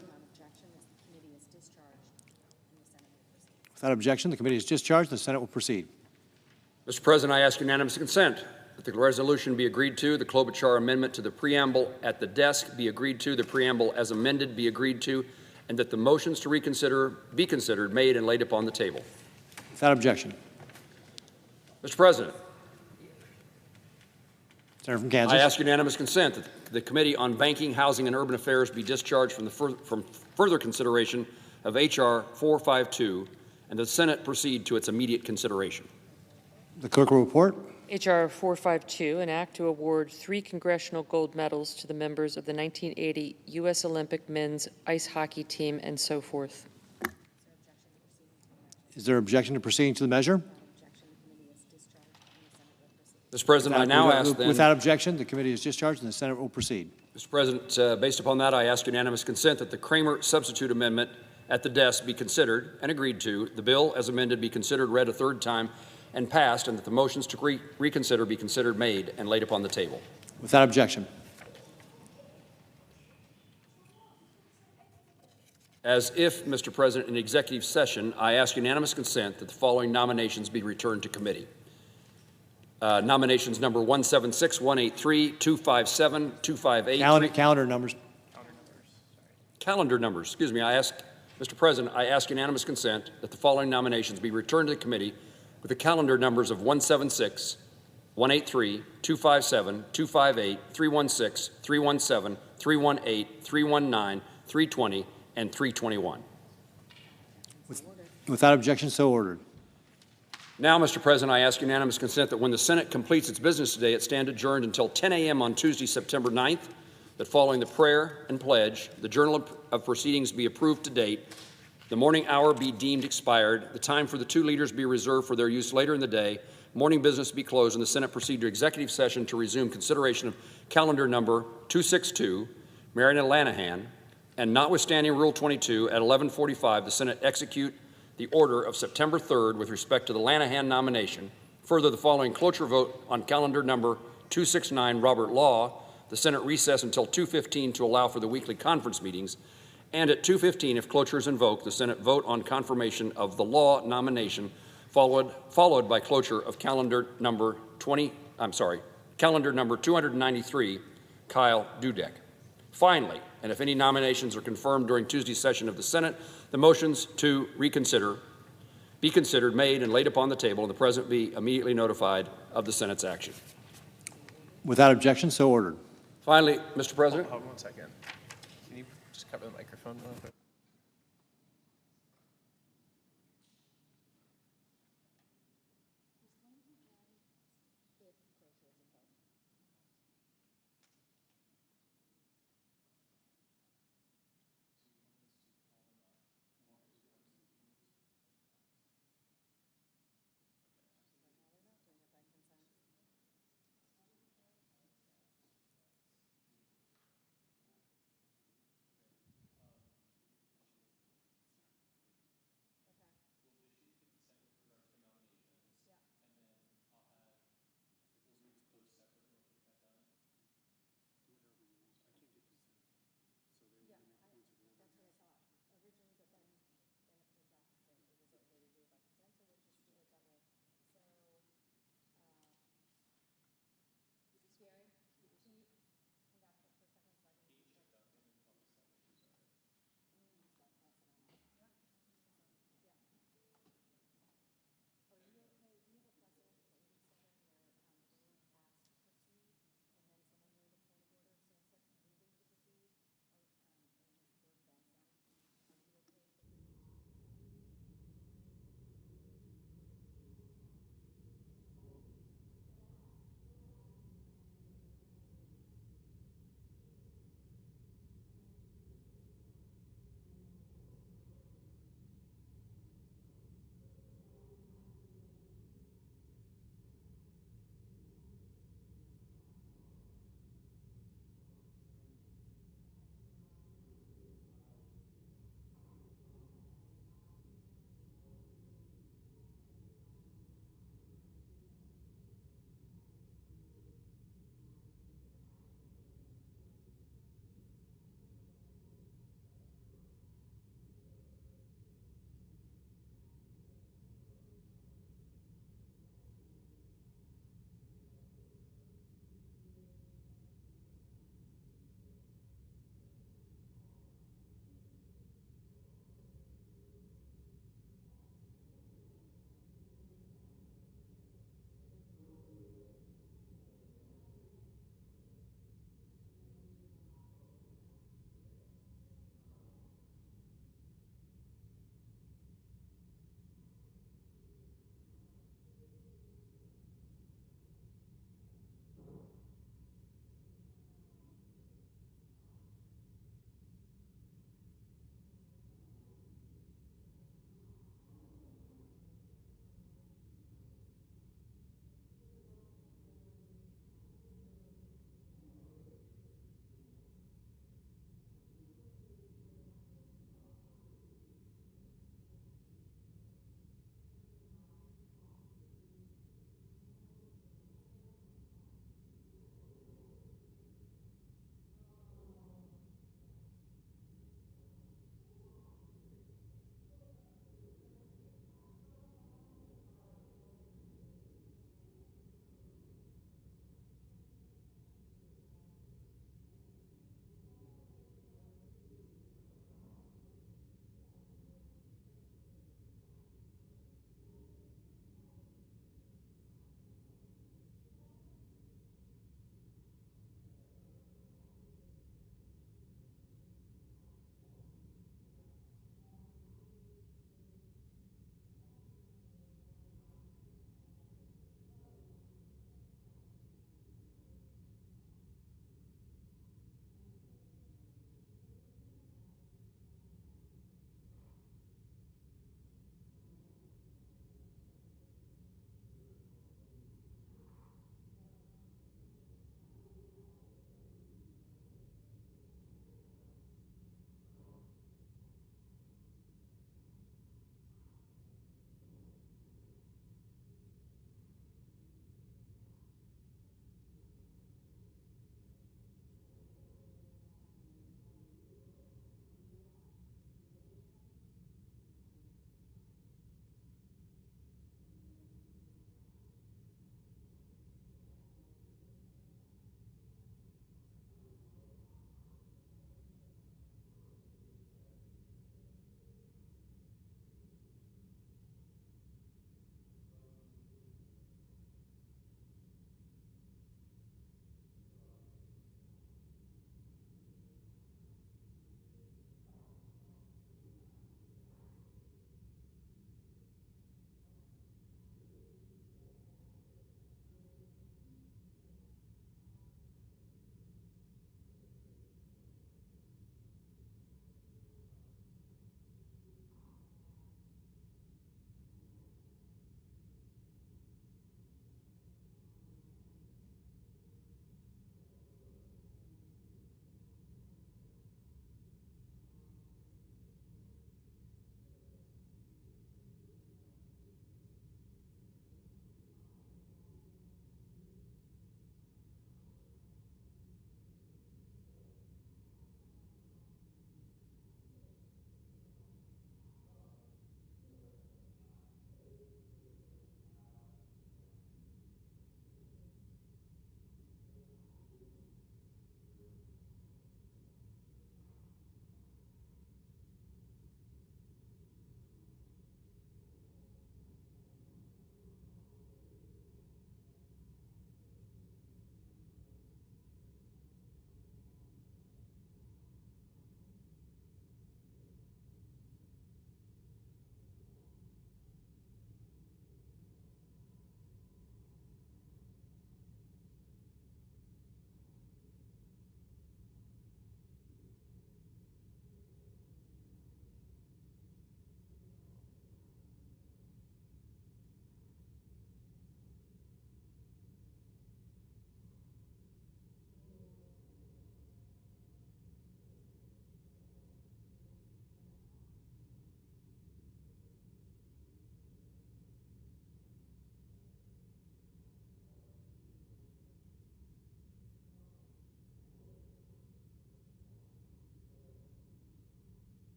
Without objection, the committee is discharged. The Senate will proceed. Mr. President, I ask unanimous consent that the resolution be agreed to, the Klobuchar amendment to the preamble at the desk be agreed to, the preamble as amended be agreed to, and that the motions to reconsider be considered, made, and laid upon the table. Without objection. Mr. President, Senator from Kansas. I ask unanimous consent that the Committee on Banking, Housing, and Urban Affairs be discharged from further consideration of H.R. 452 and the Senate proceed to its immediate consideration. The clerk will report. H.R. 452, an act to award 3 congressional gold medals to the members of the 1980 U.S. Olympic men's ice hockey team and so forth. Is there objection to proceeding to the measure? Mr. President, I now ask then... Without objection, the committee is discharged and the Senate will proceed. Mr. President, based upon that, I ask unanimous consent that the Kramer substitute amendment at the desk be considered and agreed to, the bill as amended be considered, read a third time, and passed, and that the motions to reconsider be considered, made, and laid upon the table. Without objection. As if, Mr. President, in executive session, I ask unanimous consent that the following nominations be returned to committee. Nominations number 176, 183, 257, 258. Calendar numbers. Calendar numbers, excuse me. Mr. President, I ask unanimous consent that the following nominations be returned to the committee with the calendar numbers of 176, 183, 257, 258, 316, 317, 318, 319, 320, and 321. Without objection, so ordered. Now, Mr. President, I ask unanimous consent that when the Senate completes its business today, it stand adjourned until 10 a.m. on Tuesday, September 9th, that following the prayer and pledge, the Journal of Proceedings be approved to date, the morning hour be deemed expired, the time for the 2 leaders be reserved for their use later in the day, morning business be closed, and the Senate proceed to executive session to resume consideration of calendar number 262, Marion and Lanahan, and notwithstanding Rule 22, at 11:45, the Senate execute the order of September 3rd with respect to the Lanahan nomination. Further, the following cloture vote on calendar number 269, Robert Law, the Senate recess until 2:15 to allow for the weekly conference meetings, and at 2:15, if cloture is invoked, the Senate vote on confirmation of the Law nomination, followed by cloture of calendar number 293, Kyle Dudek. Finally, and if any nominations are confirmed during Tuesday's session of the Senate, the motions to reconsider be considered, made, and laid upon the table, and the President be immediately notified of the Senate's action. Without objection, so ordered. Finally, Mr. President. Hold on 1 second. Can you just cover the microphone a little bit?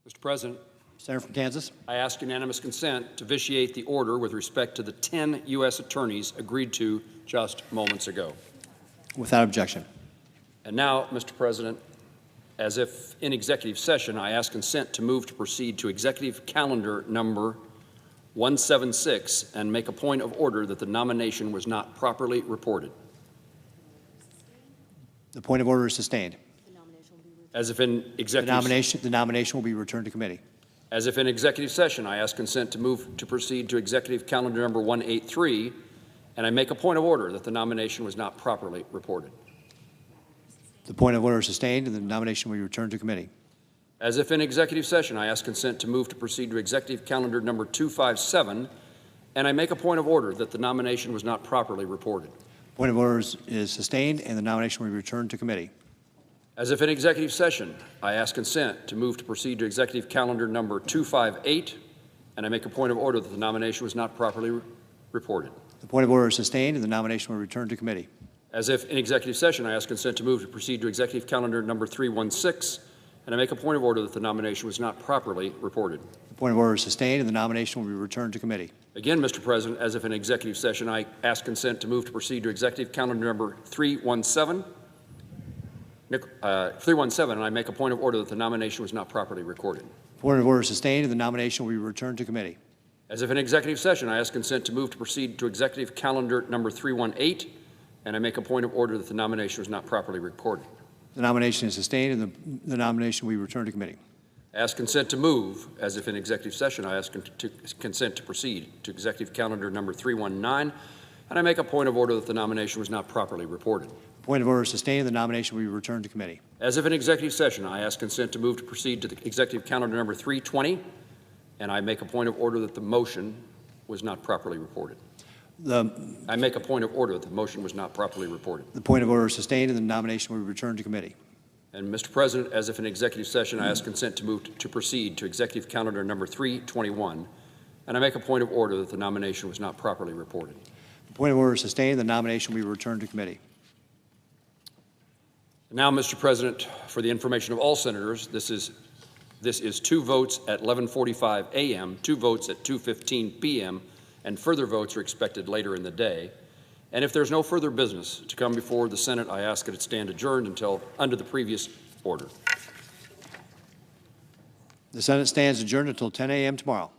Mr. President, Senator from Kansas. I ask unanimous consent to vitiate the order with respect to the 10 U.S. attorneys agreed to just moments ago. Without objection. And now, Mr. President, as if in executive session, I ask consent to move to proceed to executive calendar number 176 and make a point of order that the nomination was not properly reported. The point of order is sustained. As if in executive The nomination will be returned to committee. As if in executive session, I ask consent to move to proceed to executive calendar number 183, and I make a point of order that the nomination was not properly reported. The point of order is sustained, and the nomination will be returned to committee. As if in executive session, I ask consent to move to proceed to executive calendar number 257, and I make a point of order that the nomination was not properly reported. Point of order is sustained, and the nomination will be returned to committee. As if in executive session, I ask consent to move to proceed to executive calendar number 258, and I make a point of order that the nomination was not properly reported. The point of order is sustained, and the nomination will be returned to committee. As if in executive session, I ask consent to move to proceed to executive calendar number 316, and I make a point of order that the nomination was not properly reported. The point of order is sustained, and the nomination will be returned to committee. Again, Mr. President, as if in executive session, I ask consent to move to proceed to executive calendar number 317, and I make a point of order that the nomination was not properly recorded. Point of order is sustained, and the nomination will be returned to committee. As if in executive session, I ask consent to move to proceed to executive calendar number 318, and I make a point of order that the nomination was not properly recorded. The nomination is sustained, and the nomination will be returned to committee. I ask consent to move, as if in executive session, I ask consent to proceed to executive calendar number 319, and I make a point of order that the nomination was not properly reported. Point of order is sustained, and the nomination will be returned to committee. As if in executive session, I ask consent to move to proceed to the executive calendar number 320, and I make a point of order that the motion was not properly reported. I make a point of order that the motion was not properly reported. The point of order is sustained, and the nomination will be returned to committee. And Mr. President, as if in executive session, I ask consent to move to proceed to executive calendar number 321, and I make a point of order that the nomination was not properly reported. The point of order is sustained, and the nomination will be returned to committee. Now, Mr. President, for the information of all senators, this is 2 votes at 11:45 a.m., 2 votes at 2:15 p.m., and further votes are expected later in the day. And if there's no further business to come before the Senate, I ask that it stand adjourned until under the previous order. The Senate stands adjourned until 10 a.m. tomorrow.